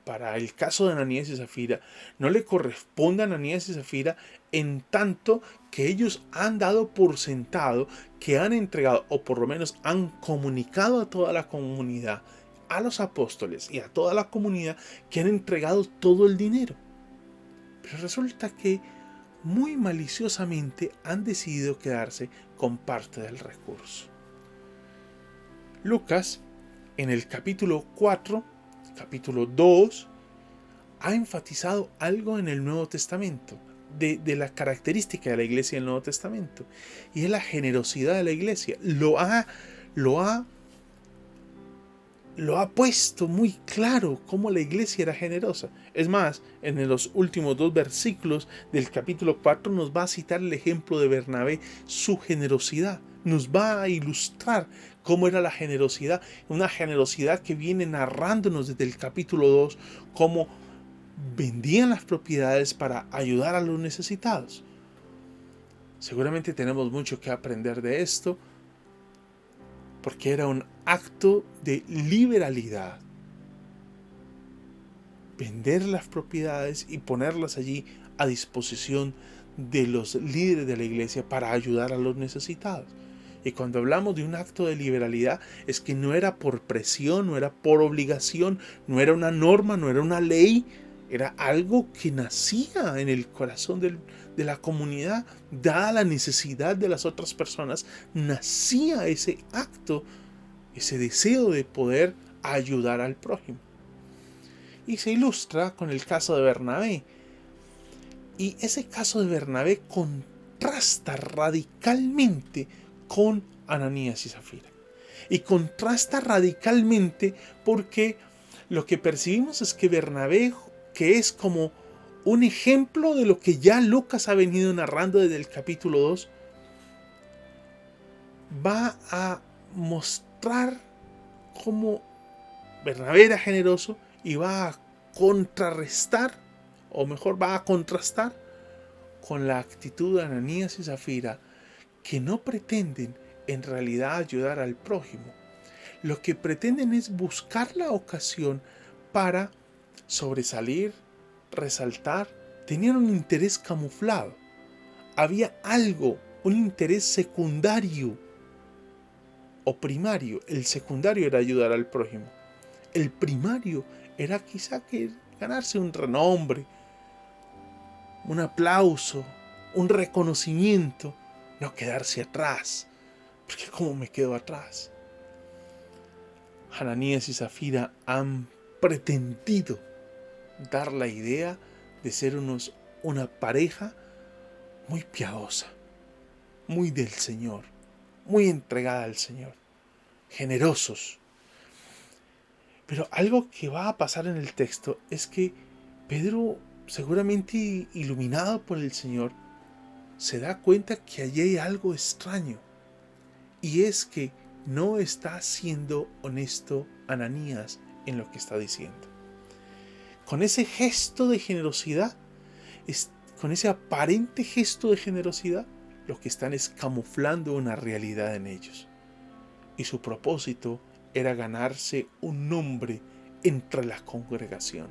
S3: para el caso de Ananías y Zafira, no le corresponde a Ananías y Zafira en tanto que ellos han dado por sentado que han entregado, o por lo menos han comunicado a toda la comunidad, a los apóstoles y a toda la comunidad, que han entregado todo el dinero. Pero resulta que muy maliciosamente han decidido quedarse con parte del recurso. Lucas, en el capítulo 4, capítulo 2 ha enfatizado algo en el Nuevo Testamento, de la característica de la iglesia del Nuevo Testamento, y es la generosidad de la iglesia. Lo ha puesto muy claro cómo la iglesia era generosa. Es más, en los últimos 2 versículos del capítulo 4 nos va a citar el ejemplo de Bernabé, su generosidad. Nos va a ilustrar cómo era la generosidad, una generosidad que viene narrándonos desde el capítulo 2, cómo vendían las propiedades para ayudar a los necesitados. Seguramente tenemos mucho que aprender de esto, porque era un acto de liberalidad. Vender las propiedades y ponerlas allí a disposición de los líderes de la iglesia para ayudar a los necesitados. Y cuando hablamos de un acto de liberalidad, es que no era por presión, no era por obligación, no era una norma, no era una ley, era algo que nacía en el corazón de la comunidad, dada la necesidad de las otras personas, nacía ese acto, ese deseo de poder ayudar al prójimo. Y se ilustra con el caso de Bernabé. Y ese caso de Bernabé contrasta radicalmente con Ananías y Zafira. Y contrasta radicalmente porque lo que percibimos es que Bernabé, que es como un ejemplo de lo que ya Lucas ha venido narrando desde el capítulo 2, va a mostrar cómo Bernabé era generoso y va a contrarrestar, o mejor va a contrastar con la actitud de Ananías y Zafira, que no pretenden en realidad ayudar al prójimo. Lo que pretenden es buscar la ocasión para sobresalir, resaltar. Tenían un interés camuflado. Había algo, un interés secundario o primario. El secundario era ayudar al prójimo. El primario era quizá ganarse un renombre, un aplauso, un reconocimiento, no quedarse atrás. Porque ¿cómo me quedo atrás? Ananías y Zafira han pretendido dar la idea de ser una pareja muy piadosa, muy del Señor, muy entregada al Señor, generosos. Pero algo que va a pasar en el texto es que Pedro, seguramente iluminado por el Señor, se da cuenta que allí hay algo extraño, y es que no está siendo honesto Ananías en lo que está diciendo. Con ese gesto de generosidad, con ese aparente gesto de generosidad, lo que están es camuflando una realidad en ellos. Y su propósito era ganarse un nombre entre la congregación,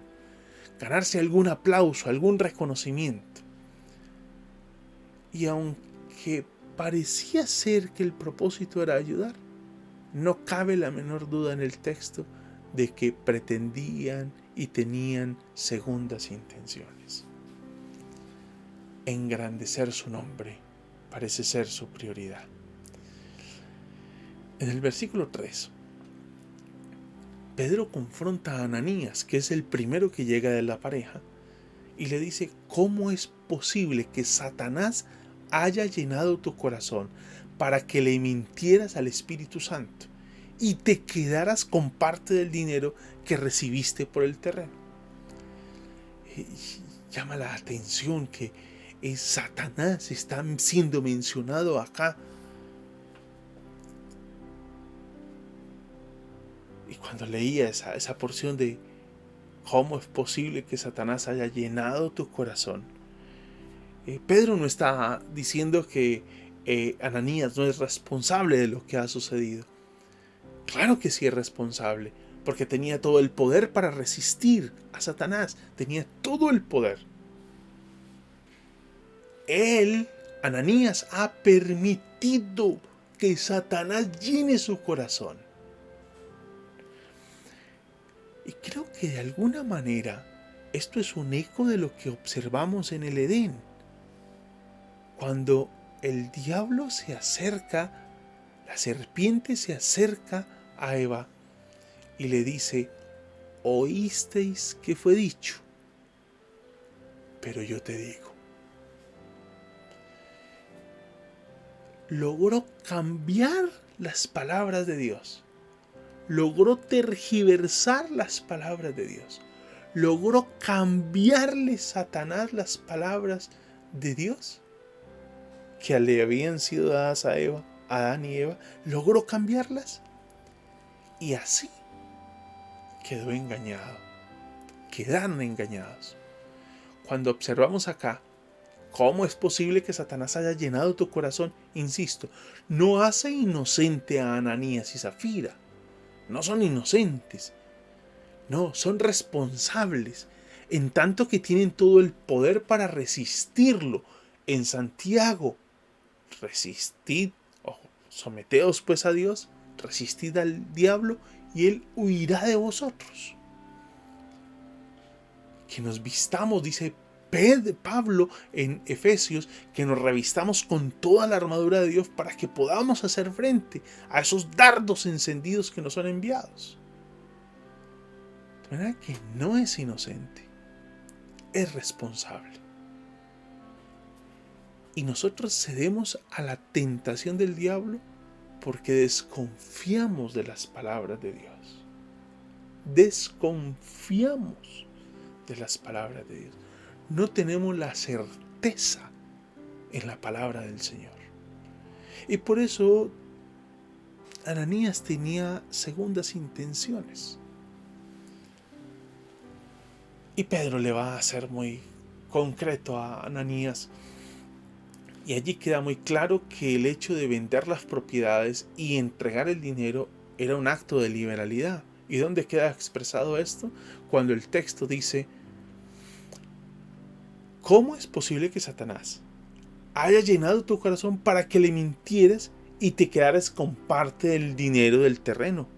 S3: ganarse algún aplauso, algún reconocimiento. Y aunque parecía ser que el propósito era ayudar, no cabe la menor duda en el texto de que pretendían y tenían segundas intenciones. Engrandecer su nombre parece ser su prioridad. En el versículo 3, Pedro confronta a Ananías, que es el primero que llega de la pareja, y le dice: ¿cómo es posible que Satanás haya llenado tu corazón para que le mintieras al Espíritu Santo y te quedaras con parte del dinero que recibiste por el terreno? Llama la atención que Satanás está siendo mencionado acá. Y cuando leía esa porción de cómo es posible que Satanás haya llenado tu corazón, Pedro no está diciendo que Ananías no es responsable de lo que ha sucedido. Claro que sí es responsable, porque tenía todo el poder para resistir a Satanás, tenía todo el poder. Ananías, ha permitido que Satanás llene su corazón. Y creo que de alguna manera esto es un eco de lo que observamos en el Edén. Cuando el diablo se acerca, la serpiente se acerca a Eva y le dice: oísteis que fue dicho, Pero yo te digo, logró cambiar las palabras de Dios. Logró tergiversar las palabras de Dios. Logró cambiarle Satanás las palabras de Dios que le habían sido dadas a Eva, a Adán y Eva. Logró cambiarlas y así quedó engañado. Quedaron engañados. Cuando observamos acá, ¿cómo es posible que Satanás haya llenado tu corazón? Insisto, no hace inocente a Ananías y Zafira. No son inocentes. No, son responsables. En tanto que tienen todo el poder para resistirlo. En Santiago, resistid, someteos pues a Dios, resistid al diablo y él huirá de vosotros. Que nos vistamos, dice Pablo en Efesios, que nos revistamos con toda la armadura de Dios para que podamos hacer frente a esos dardos encendidos que nos son enviados. De manera que no es inocente, es responsable. Y nosotros cedemos a la tentación del diablo porque desconfiamos de las palabras de Dios. Desconfiamos de las palabras de Dios. No tenemos la certeza en la palabra del Señor. Y por eso Ananías tenía segundas intenciones. Y Pedro le va a ser muy concreto a Ananías. Y allí queda muy claro que el hecho de vender las propiedades y entregar el dinero era un acto de liberalidad. ¿Y dónde queda expresado esto? Cuando el texto dice: ¿cómo es posible que Satanás haya llenado tu corazón para que le mintieras y te quedaras con parte del dinero del terreno?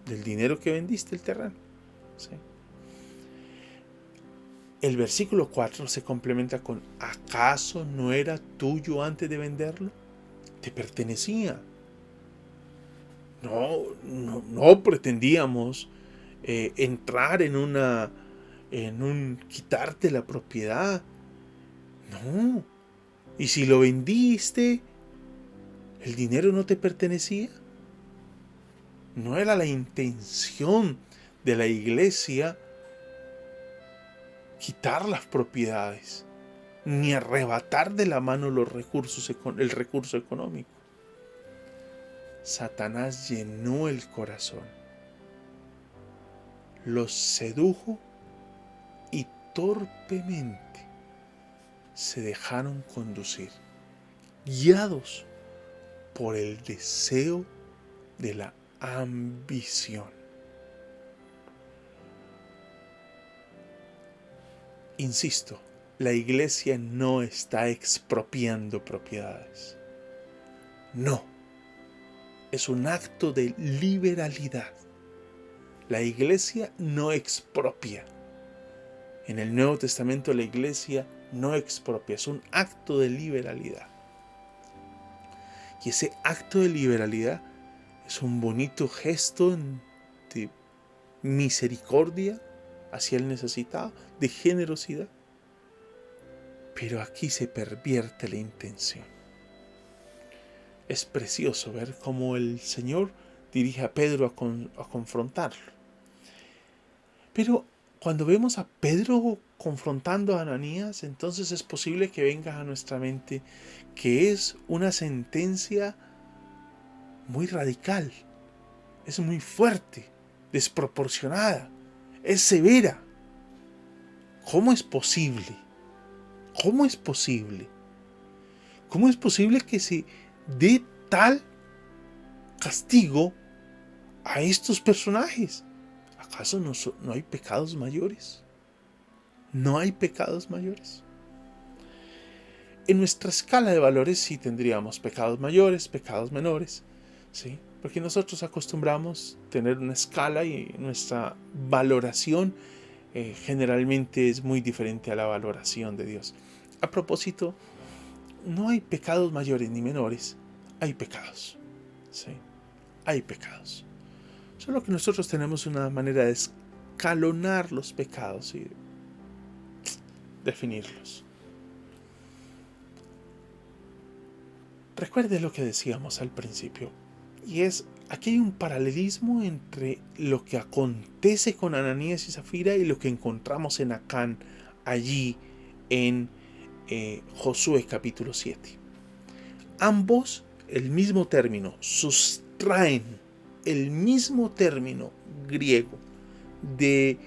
S3: Del dinero que vendiste el terreno. ¿Sí? El versículo 4 se complementa con: ¿acaso no era tuyo antes de venderlo? Te pertenecía. No pretendíamos entrar en un quitarte la propiedad. No. Y si lo vendiste, ¿el dinero no te pertenecía? No era la intención de la iglesia quitar las propiedades, ni arrebatar de la mano el recurso económico. Satanás llenó el corazón, los sedujo y torpemente se dejaron conducir, guiados por el deseo de la ambición. Insisto, la iglesia no está expropiando propiedades. No, es un acto de liberalidad. La iglesia no expropia. En el Nuevo Testamento la iglesia no expropia, es un acto de liberalidad. Y ese acto de liberalidad es un bonito gesto de misericordia hacia el necesitado, de generosidad. Pero aquí se pervierte la intención. Es precioso ver cómo el Señor dirige a Pedro a confrontarlo. Pero cuando vemos a Pedro confrontando a Ananías, entonces es posible que venga a nuestra mente que es una sentencia muy radical, es muy fuerte, desproporcionada, es severa. ¿Cómo es posible? ¿Cómo es posible? ¿Cómo es posible que se dé tal castigo a estos personajes? ¿Acaso no hay pecados mayores? ¿No hay pecados mayores? En nuestra escala de valores sí tendríamos pecados mayores, pecados menores, ¿sí? Porque nosotros acostumbramos tener una escala y nuestra valoración generalmente es muy diferente a la valoración de Dios. A propósito, no hay pecados mayores ni menores, hay pecados, ¿sí? Hay pecados. Solo que nosotros tenemos una manera de escalonar los pecados. ¿Sí? definirlos. Recuerde lo que decíamos al principio, y es, aquí hay un paralelismo entre lo que acontece con Ananías y Zafira y lo que encontramos en Acán, allí en Josué capítulo 7. Ambos, el mismo término, sustraen el mismo término griego de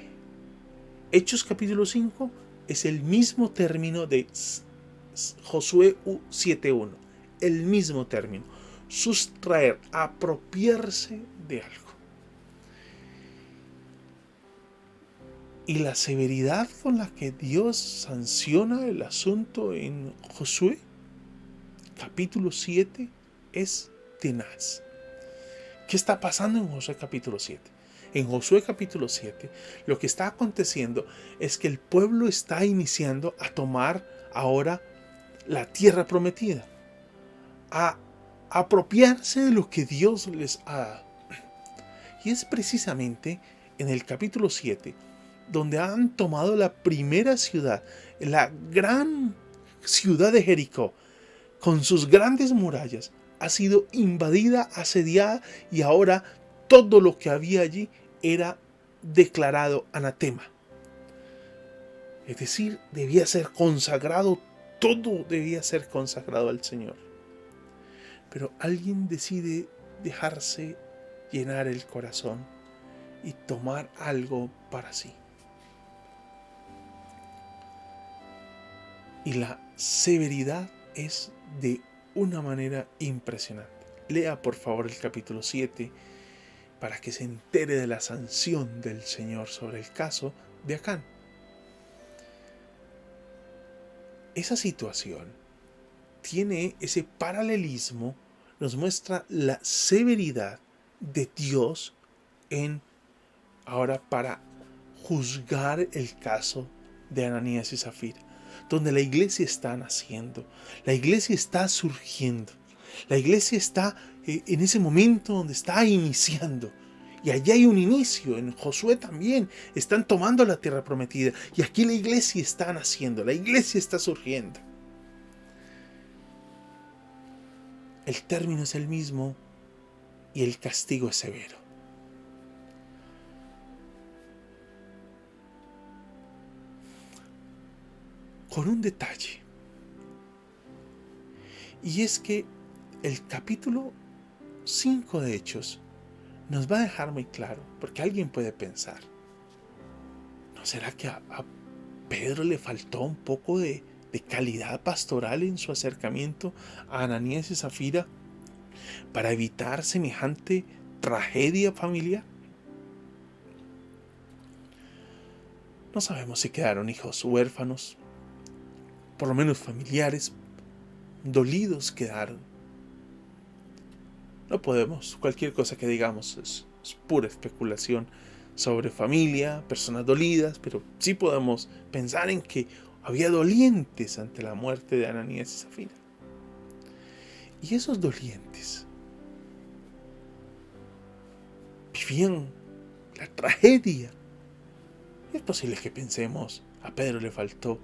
S3: Hechos capítulo 5, es el mismo término de Josué 7.1. El mismo término, sustraer, apropiarse de algo. Y la severidad con la que Dios sanciona el asunto en Josué capítulo 7 es tenaz. ¿Qué está pasando en Josué capítulo 7? En Josué capítulo 7, lo que está aconteciendo es que el pueblo está iniciando a tomar ahora la tierra prometida, a apropiarse de lo que Dios les ha dado. Y es precisamente en el capítulo 7 donde han tomado la primera ciudad, la gran ciudad de Jericó, con sus grandes murallas, ha sido invadida, asediada, y ahora todo lo que había allí era declarado anatema. Es decir, debía ser consagrado, todo debía ser consagrado al Señor. Pero alguien decide dejarse llenar el corazón y tomar algo para sí. Y la severidad es de una manera impresionante. Lea por favor el capítulo 7 para que se entere de la sanción del Señor sobre el caso de Acán. Esa situación tiene ese paralelismo, nos muestra la severidad de Dios ahora para juzgar el caso de Ananías y Zafira, donde la iglesia está naciendo, la iglesia está surgiendo, la iglesia está en ese momento donde está iniciando. Y allá hay un inicio, en Josué también están tomando la tierra prometida, y aquí la iglesia está naciendo, la iglesia está surgiendo. El término es el mismo y el castigo es severo. Con un detalle, y es que el capítulo 5 de Hechos nos va a dejar muy claro, porque alguien puede pensar, ¿no será que a Pedro le faltó un poco de calidad pastoral en su acercamiento a Ananías y Zafira para evitar semejante tragedia familiar? No sabemos si quedaron hijos huérfanos, por lo menos familiares, dolidos quedaron. No podemos, cualquier cosa que digamos es pura especulación sobre familia, personas dolidas, pero sí podemos pensar en que había dolientes ante la muerte de Ananías y Zafira. Y esos dolientes vivían la tragedia. Es posible que pensemos, a Pedro le faltó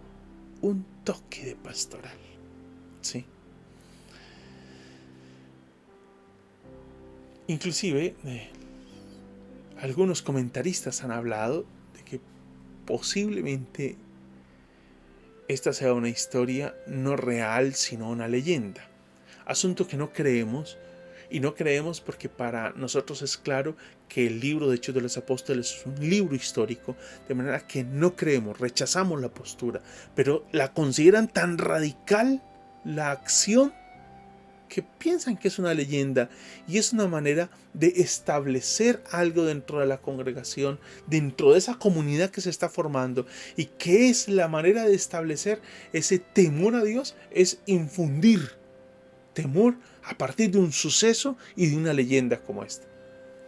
S3: un toque de pastoral, ¿sí? Inclusive, algunos comentaristas han hablado de que posiblemente esta sea una historia no real, sino una leyenda. Asunto que no creemos, y no creemos porque para nosotros es claro que el libro de Hechos de los Apóstoles es un libro histórico, de manera que no creemos, rechazamos la postura, pero la consideran tan radical la acción que piensan que es una leyenda y es una manera de establecer algo dentro de la congregación, dentro de esa comunidad que se está formando. ¿Y qué es la manera de establecer ese temor a Dios? Es infundir temor a partir de un suceso y de una leyenda como esta.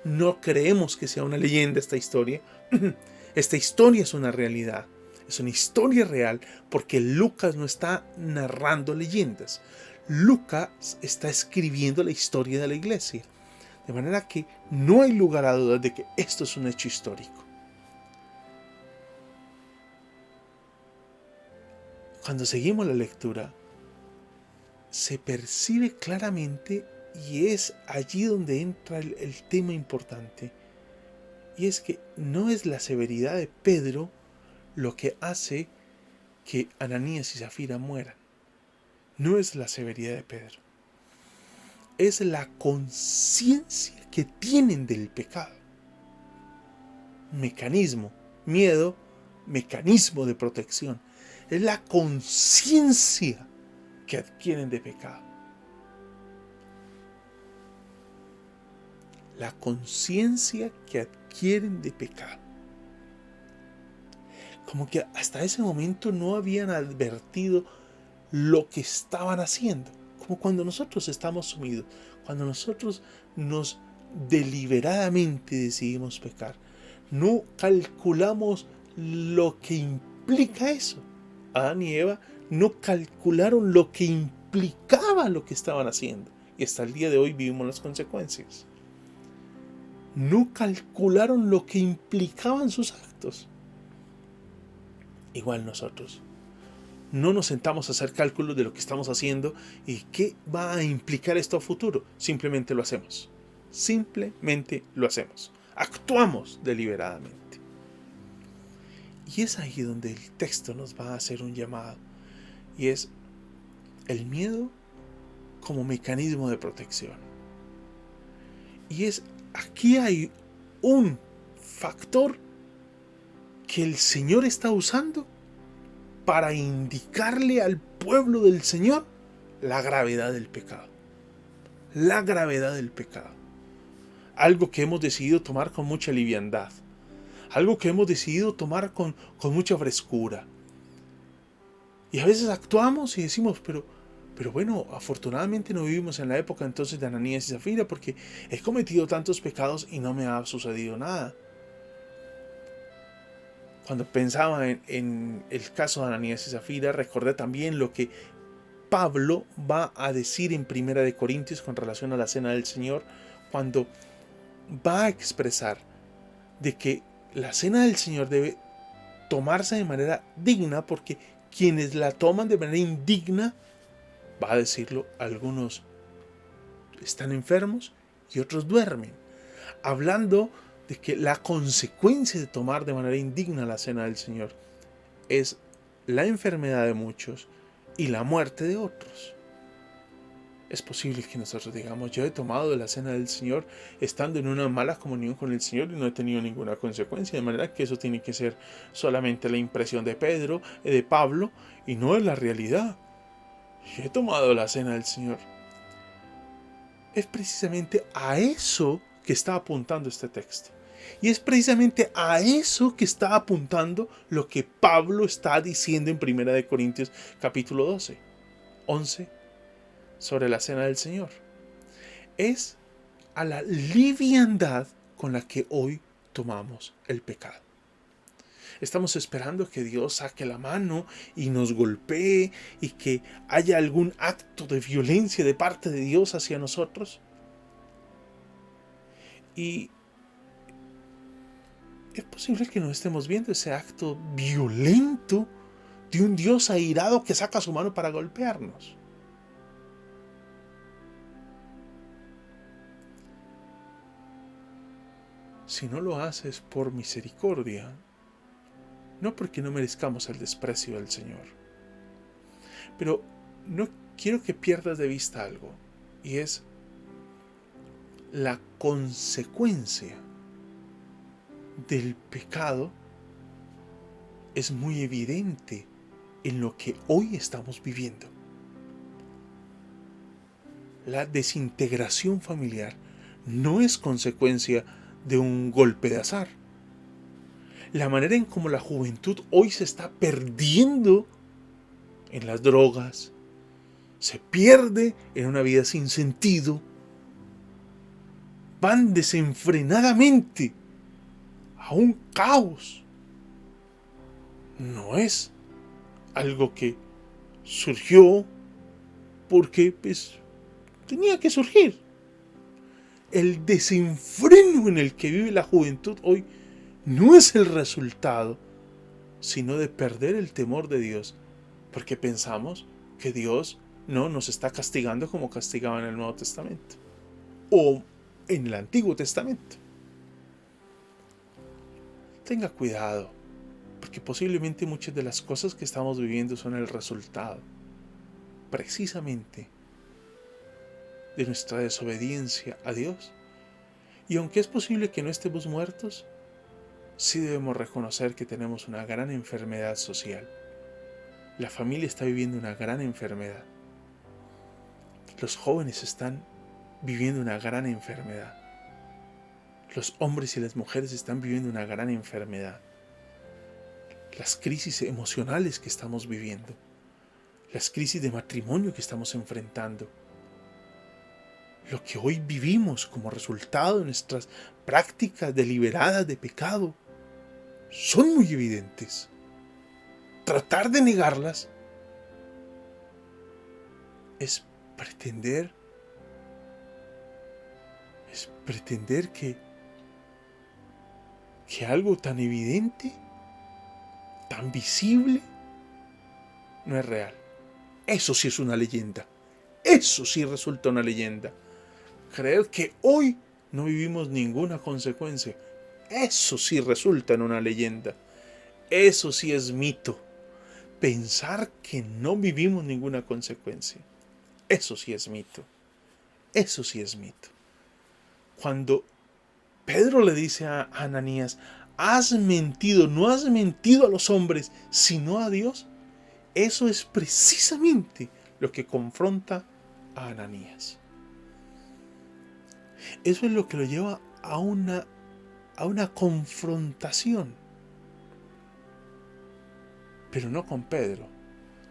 S3: No creemos que sea una leyenda esta historia. Esta historia es una realidad. Es una historia real porque Lucas no está narrando leyendas. Lucas está escribiendo la historia de la iglesia. De manera que no hay lugar a dudas de que esto es un hecho histórico. cuando seguimos la lectura, se percibe claramente, y es allí donde entra el tema importante. Y es que no es la severidad de Pedro lo que hace que Ananías y Zafira mueran. No es la severidad de Pedro. Es la conciencia que tienen del pecado. Mecanismo, miedo, mecanismo de protección. Es la conciencia que adquieren de pecado. La conciencia que adquieren de pecado. Como que hasta ese momento no habían advertido lo que estaban haciendo. Como cuando nosotros estamos sumidos, cuando nosotros nos deliberadamente decidimos pecar, no calculamos lo que implica eso. Adán y Eva no calcularon lo que implicaba lo que estaban haciendo, y hasta el día de hoy vivimos las consecuencias. No calcularon lo que implicaban sus actos. Igual nosotros. No nos sentamos a hacer cálculos de lo que estamos haciendo y qué va a implicar esto a futuro. Simplemente lo hacemos. Simplemente lo hacemos. Actuamos deliberadamente. Y es ahí donde el texto nos va a hacer un llamado. Y es el miedo como mecanismo de protección. Y es aquí hay un factor que el Señor está usando para indicarle al pueblo del Señor la gravedad del pecado. La gravedad del pecado. Algo que hemos decidido tomar con mucha liviandad. Algo que hemos decidido tomar con mucha frescura. Y a veces actuamos y decimos, pero bueno, afortunadamente no vivimos en la época entonces de Ananías y Zafira, porque he cometido tantos pecados y no me ha sucedido nada. Cuando pensaba en el caso de Ananías y Zafira, recordé también lo que Pablo va a decir en 1 Corintios con relación a la cena del Señor, cuando va a expresar de que la cena del Señor debe tomarse de manera digna, porque quienes la toman de manera indigna, va a decirlo, algunos están enfermos y otros duermen. Hablando de que la consecuencia de tomar de manera indigna la cena del Señor es la enfermedad de muchos y la muerte de otros. Es posible que nosotros digamos, yo he tomado de la cena del Señor estando en una mala comunión con el Señor y no he tenido ninguna consecuencia, de manera que eso tiene que ser solamente la impresión de Pedro, de Pablo, y no es la realidad. Yo he tomado la cena del Señor. Es precisamente a eso que está apuntando este texto. Y es precisamente a eso que está apuntando lo que Pablo está diciendo en 1 Corintios capítulo 12, 11, sobre la cena del Señor. Es a la liviandad con la que hoy tomamos el pecado. Estamos esperando que Dios saque la mano y nos golpee y que haya algún acto de violencia de parte de Dios hacia nosotros. Y es posible que no estemos viendo ese acto violento de un Dios airado que saca su mano para golpearnos. Si no lo haces por misericordia, no porque no merezcamos el desprecio del Señor. Pero no quiero que pierdas de vista algo, y es la consecuencia del pecado es muy evidente en lo que hoy estamos viviendo. La desintegración familiar no es consecuencia de un golpe de azar. La manera en cómo la juventud hoy se está perdiendo en las drogas, se pierde en una vida sin sentido, van desenfrenadamente a un caos. No es algo que surgió porque tenía que surgir. El desenfreno en el que vive la juventud hoy no es el resultado, sino de perder el temor de Dios porque pensamos que Dios no nos está castigando como castigaba en el Nuevo Testamento o en el Antiguo Testamento. Tenga cuidado, porque posiblemente muchas de las cosas que estamos viviendo son el resultado precisamente de nuestra desobediencia a Dios. Y aunque es posible que no estemos muertos, sí debemos reconocer que tenemos una gran enfermedad social. La familia está viviendo una gran enfermedad. Los jóvenes están viviendo una gran enfermedad. Los hombres y las mujeres están viviendo una gran enfermedad. Las crisis emocionales que estamos viviendo, las crisis de matrimonio que estamos enfrentando, lo que hoy vivimos como resultado de nuestras prácticas deliberadas de pecado, son muy evidentes. Tratar de negarlas es pretender que algo tan evidente, tan visible, no es real. Eso sí es una leyenda. Eso sí resulta una leyenda. Creer que hoy no vivimos ninguna consecuencia, eso sí resulta en una leyenda. Eso sí es mito. Pensar que no vivimos ninguna consecuencia, eso sí es mito. Eso sí es mito. Cuando Pedro le dice a Ananías, has mentido, no has mentido a los hombres, sino a Dios, eso es precisamente lo que confronta a Ananías. Eso es lo que lo lleva a una confrontación. Pero no con Pedro,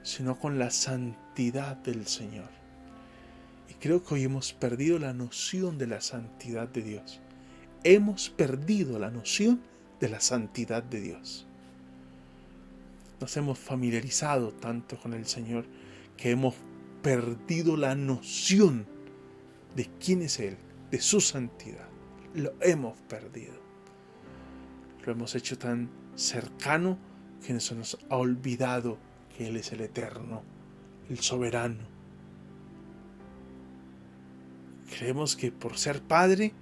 S3: sino con la santidad del Señor. Y creo que hoy hemos perdido la noción de la santidad de Dios. Hemos perdido la noción de la santidad de Dios. Nos hemos familiarizado tanto con el Señor que hemos perdido la noción de quién es Él, de su santidad. Lo hemos perdido. Lo hemos hecho tan cercano que se nos ha olvidado que Él es el eterno, el soberano. Creemos que por ser Padre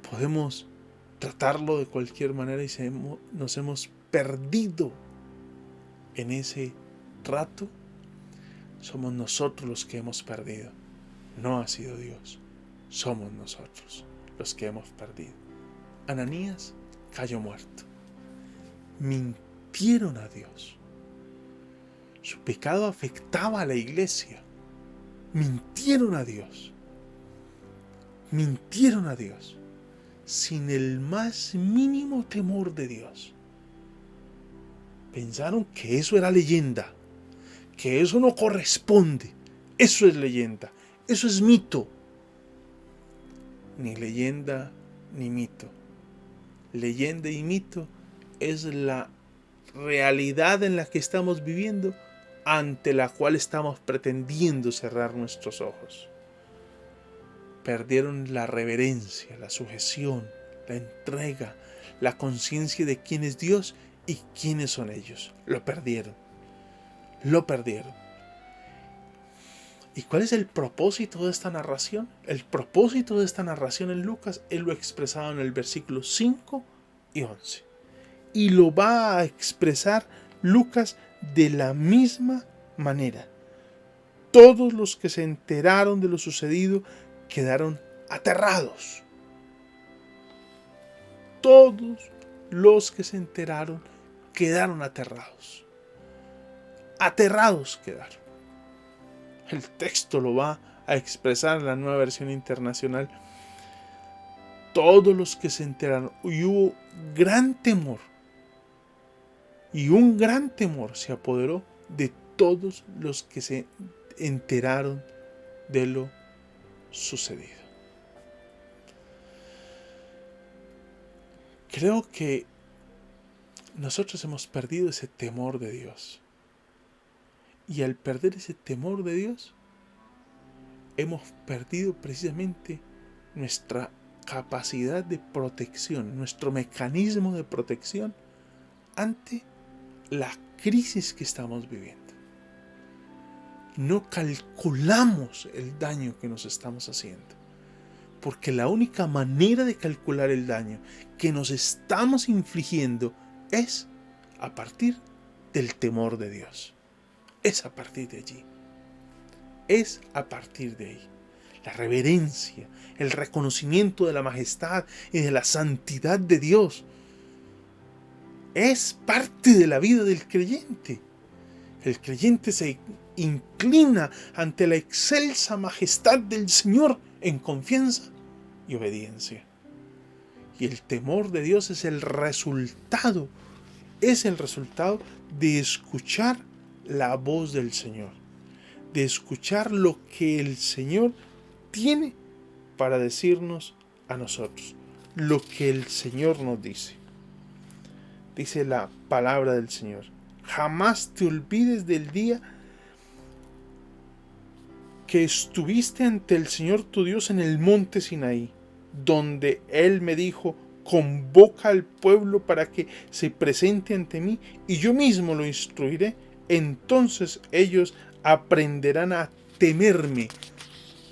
S3: podemos tratarlo de cualquier manera y nos hemos perdido en ese trato. Somos nosotros los que hemos perdido. No ha sido Dios. Somos nosotros los que hemos perdido. Ananías cayó muerto. Mintieron a Dios. Su pecado afectaba a la iglesia. Mintieron a Dios. Mintieron a Dios sin el más mínimo temor de Dios. Pensaron que eso era leyenda, que eso no corresponde. Eso es leyenda, eso es mito. Ni leyenda ni mito. Leyenda y mito es la realidad en la que estamos viviendo, ante la cual estamos pretendiendo cerrar nuestros ojos. Perdieron la reverencia, la sujeción, la entrega, la conciencia de quién es Dios y quiénes son ellos. Lo perdieron. Lo perdieron. ¿Y cuál es el propósito de esta narración? El propósito de esta narración en Lucas es lo expresado en el versículo 5 y 11. Y lo va a expresar Lucas de la misma manera. Todos los que se enteraron de lo sucedido quedaron aterrados. Todos los que se enteraron quedaron aterrados. Aterrados quedaron. El texto lo va a expresar en la Nueva Versión Internacional. Todos los que se enteraron, y hubo gran temor. Y un gran temor se apoderó de todos los que se enteraron de lo sucedido. Creo que nosotros hemos perdido ese temor de Dios. Y al perder ese temor de Dios, hemos perdido precisamente nuestra capacidad de protección, nuestro mecanismo de protección ante la crisis que estamos viviendo. no calculamos el daño que nos estamos haciendo. Porque la única manera de calcular el daño que nos estamos infligiendo es a partir del temor de Dios. Es a partir de allí. Es a partir de ahí. La reverencia, el reconocimiento de la majestad y de la santidad de Dios es parte de la vida del creyente. El creyente se inclina ante la excelsa majestad del Señor en confianza y obediencia. Y el temor de Dios es el resultado de escuchar la voz del Señor, de escuchar lo que el Señor tiene para decirnos a nosotros, lo que el Señor nos dice. Dice la palabra del Señor: jamás te olvides del día que estuviste ante el Señor tu Dios en el monte Sinaí, donde Él me dijo: convoca al pueblo para que se presente ante mí, y yo mismo lo instruiré. Entonces ellos aprenderán a temerme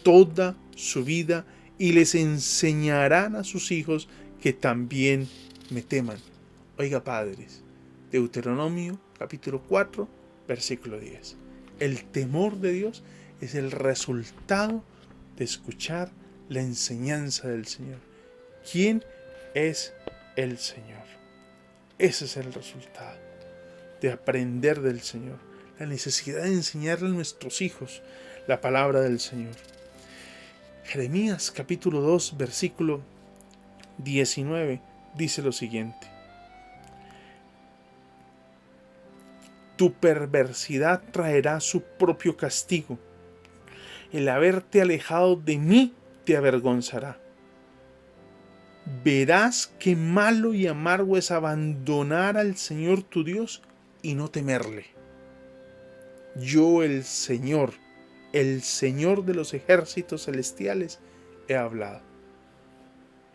S3: toda su vida, y les enseñarán a sus hijos que también me teman. Oiga, padres, Deuteronomio capítulo 4, versículo 10. El temor de Dios es el resultado de escuchar la enseñanza del Señor. ¿Quién es el Señor? Ese es el resultado de aprender del Señor. La necesidad de enseñarle a nuestros hijos la palabra del Señor. Jeremías capítulo 2, versículo 19 dice lo siguiente: tu perversidad traerá su propio castigo. El haberte alejado de mí te avergonzará. Verás qué malo y amargo es abandonar al Señor tu Dios y no temerle. Yo, el Señor de los ejércitos celestiales, he hablado.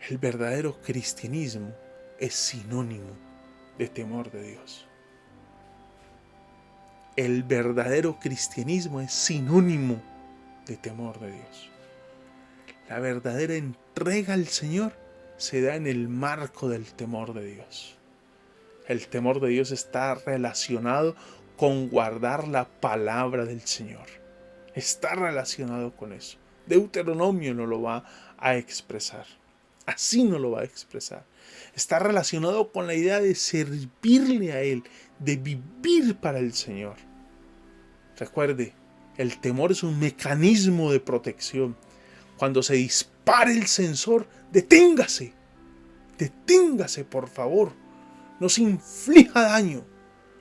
S3: El verdadero cristianismo es sinónimo de temor de Dios. El verdadero cristianismo es sinónimo de temor de Dios. La verdadera entrega al Señor se da en el marco del temor de Dios. El temor de Dios está relacionado con guardar la palabra del Señor. Está relacionado con eso. Deuteronomio no lo va a expresar. Así no lo va a expresar. Está relacionado con la idea de servirle a Él, de vivir para el Señor. Recuerde, el temor es un mecanismo de protección. Cuando se dispare el sensor, deténgase. Deténgase, por favor. No se inflija daño.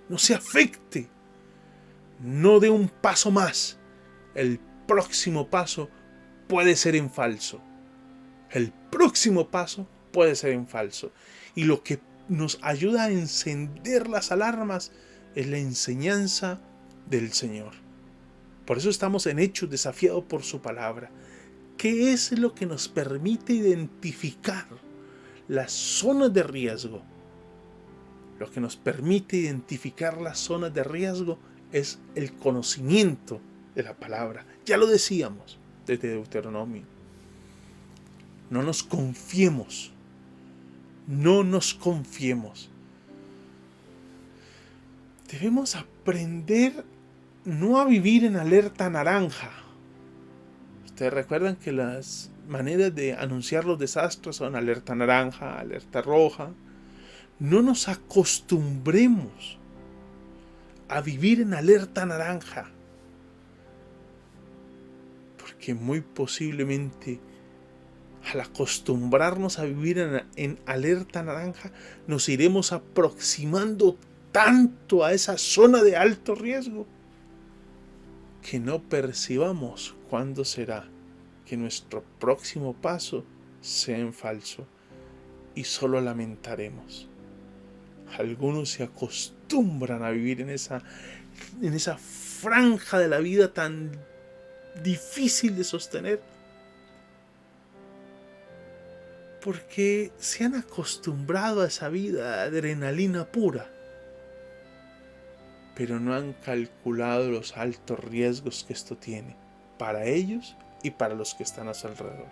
S3: No se afecte. No dé un paso más. El próximo paso puede ser en falso. El próximo paso puede ser en falso. Y lo que nos ayuda a encender las alarmas es la enseñanza del Señor. Por eso estamos en Hechos, desafiados por su palabra. ¿Qué es lo que nos permite identificar las zonas de riesgo? Lo que nos permite identificar las zonas de riesgo es el conocimiento de la palabra. Ya lo decíamos desde Deuteronomio. No nos confiemos. No nos confiemos. Debemos aprender no a vivir en alerta naranja. Ustedes recuerdan que las maneras de anunciar los desastres son alerta naranja, alerta roja. No nos acostumbremos a vivir en alerta naranja, porque muy posiblemente al acostumbrarnos a vivir en alerta naranja nos iremos aproximando tanto a esa zona de alto riesgo que no percibamos cuándo será que nuestro próximo paso sea en falso y solo lamentaremos. Algunos se acostumbran a vivir en esa franja de la vida tan difícil de sostener porque se han acostumbrado a esa vida, adrenalina pura. pero no han calculado los altos riesgos que esto tiene para ellos y para los que están a su alrededor.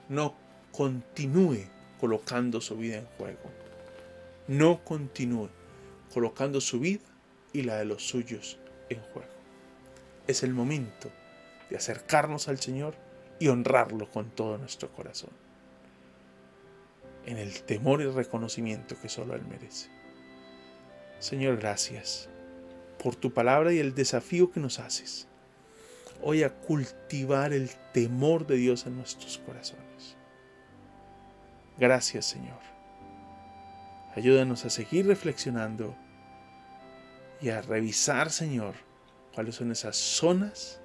S3: No continúe colocando su vida en juego. No continúe colocando su vida y la de los suyos en juego. Es el momento de acercarnos al Señor y honrarlo con todo nuestro corazón, en el temor y reconocimiento que solo Él merece. Señor, gracias por tu palabra y el desafío que nos haces hoy a cultivar el temor de Dios en nuestros corazones. Gracias, Señor. Ayúdanos a seguir reflexionando y a revisar, Señor, cuáles son esas zonas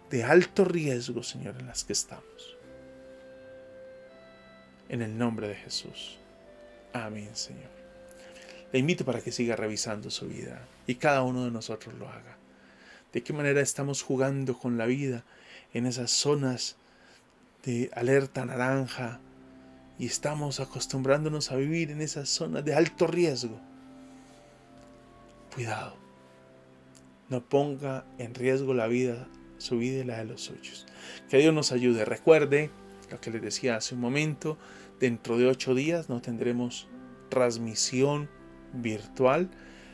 S3: de alto riesgo, Señor, en las que estamos. En el nombre de Jesús. Amén, Señor. Le invito para que siga revisando su vida y cada uno de nosotros lo haga. ¿De qué manera estamos jugando con la vida en esas zonas de alerta naranja y estamos acostumbrándonos a vivir en esas zonas de alto riesgo? Cuidado. No ponga en riesgo su vida y la de los suyos. Que Dios nos ayude. Recuerde lo que les decía hace un momento. Dentro de 8 días no tendremos transmisión virtual.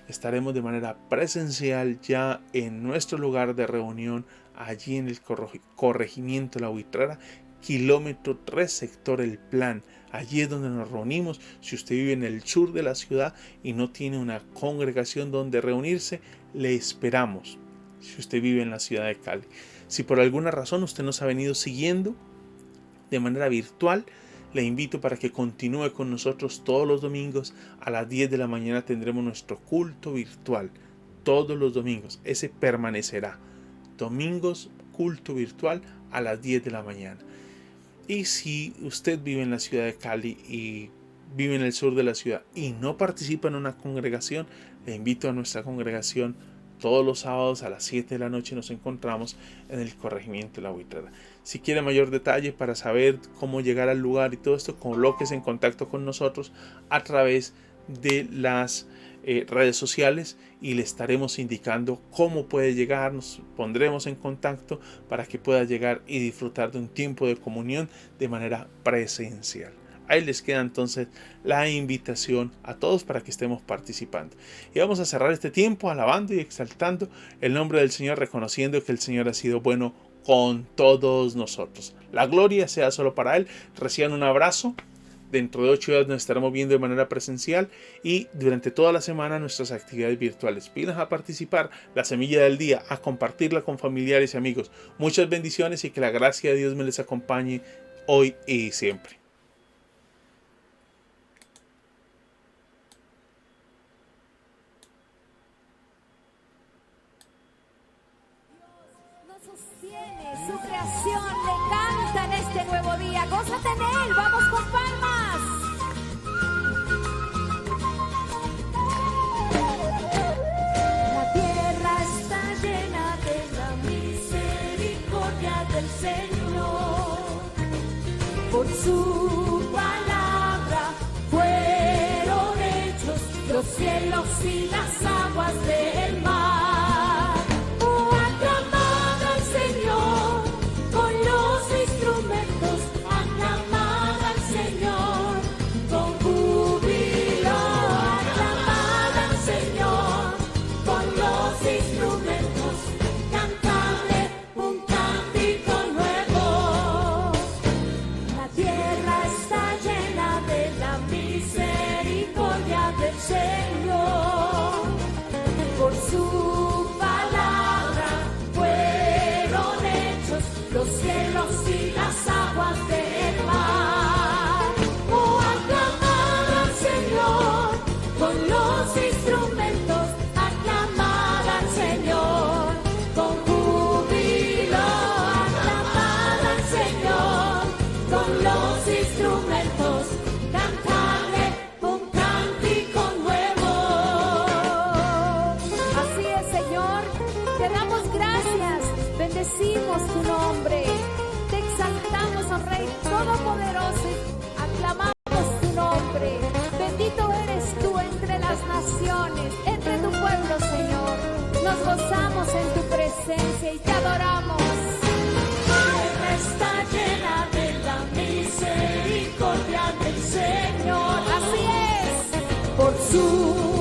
S3: Estaremos de manera presencial ya en nuestro lugar de reunión, allí en el corregimiento La Buitrera, kilómetro 3, sector El Plan. Allí es donde nos reunimos. Si usted vive en el sur de la ciudad y no tiene una congregación donde reunirse, le esperamos. Si usted vive en la ciudad de Cali. Si por alguna razón usted nos ha venido siguiendo de manera virtual, le invito para que continúe con nosotros todos los domingos. A las 10 de la mañana tendremos nuestro culto virtual. Todos los domingos. Ese permanecerá. Domingos, culto virtual a las 10 de la mañana. Y si usted vive en la ciudad de Cali y vive en el sur de la ciudad y no participa en una congregación, le invito a nuestra congregación. Todos los sábados a las 7 de la noche nos encontramos en el corregimiento La Buitrera. Si quiere mayor detalle para saber cómo llegar al lugar y todo esto, colóquese en contacto con nosotros a través de las redes sociales y le estaremos indicando cómo puede llegar. Nos pondremos en contacto para que pueda llegar y disfrutar de un tiempo de comunión de manera presencial. Ahí les queda entonces la invitación a todos para que estemos participando. Y vamos a cerrar este tiempo alabando y exaltando el nombre del Señor, reconociendo que el Señor ha sido bueno con todos nosotros. La gloria sea solo para Él. Reciban un abrazo. Dentro de 8 días nos estaremos viendo de manera presencial y durante toda la semana nuestras actividades virtuales. Pidan a participar, la semilla del día, a compartirla con familiares y amigos. Muchas bendiciones y que la gracia de Dios me les acompañe hoy y siempre.
S4: Su creación le canta en este nuevo día. Gózate en Él, vamos con palmas.
S2: La tierra está llena de la misericordia del Señor. Por su palabra fueron hechos los cielos y las aguas del mar.
S4: Bendecimos tu nombre, te exaltamos, oh Rey Todopoderoso, aclamamos tu nombre. Bendito eres tú entre las naciones, entre tu pueblo nos gozamos en tu presencia y te adoramos.
S2: Tierra está llena de la misericordia del Señor.
S4: Así es.
S2: Por su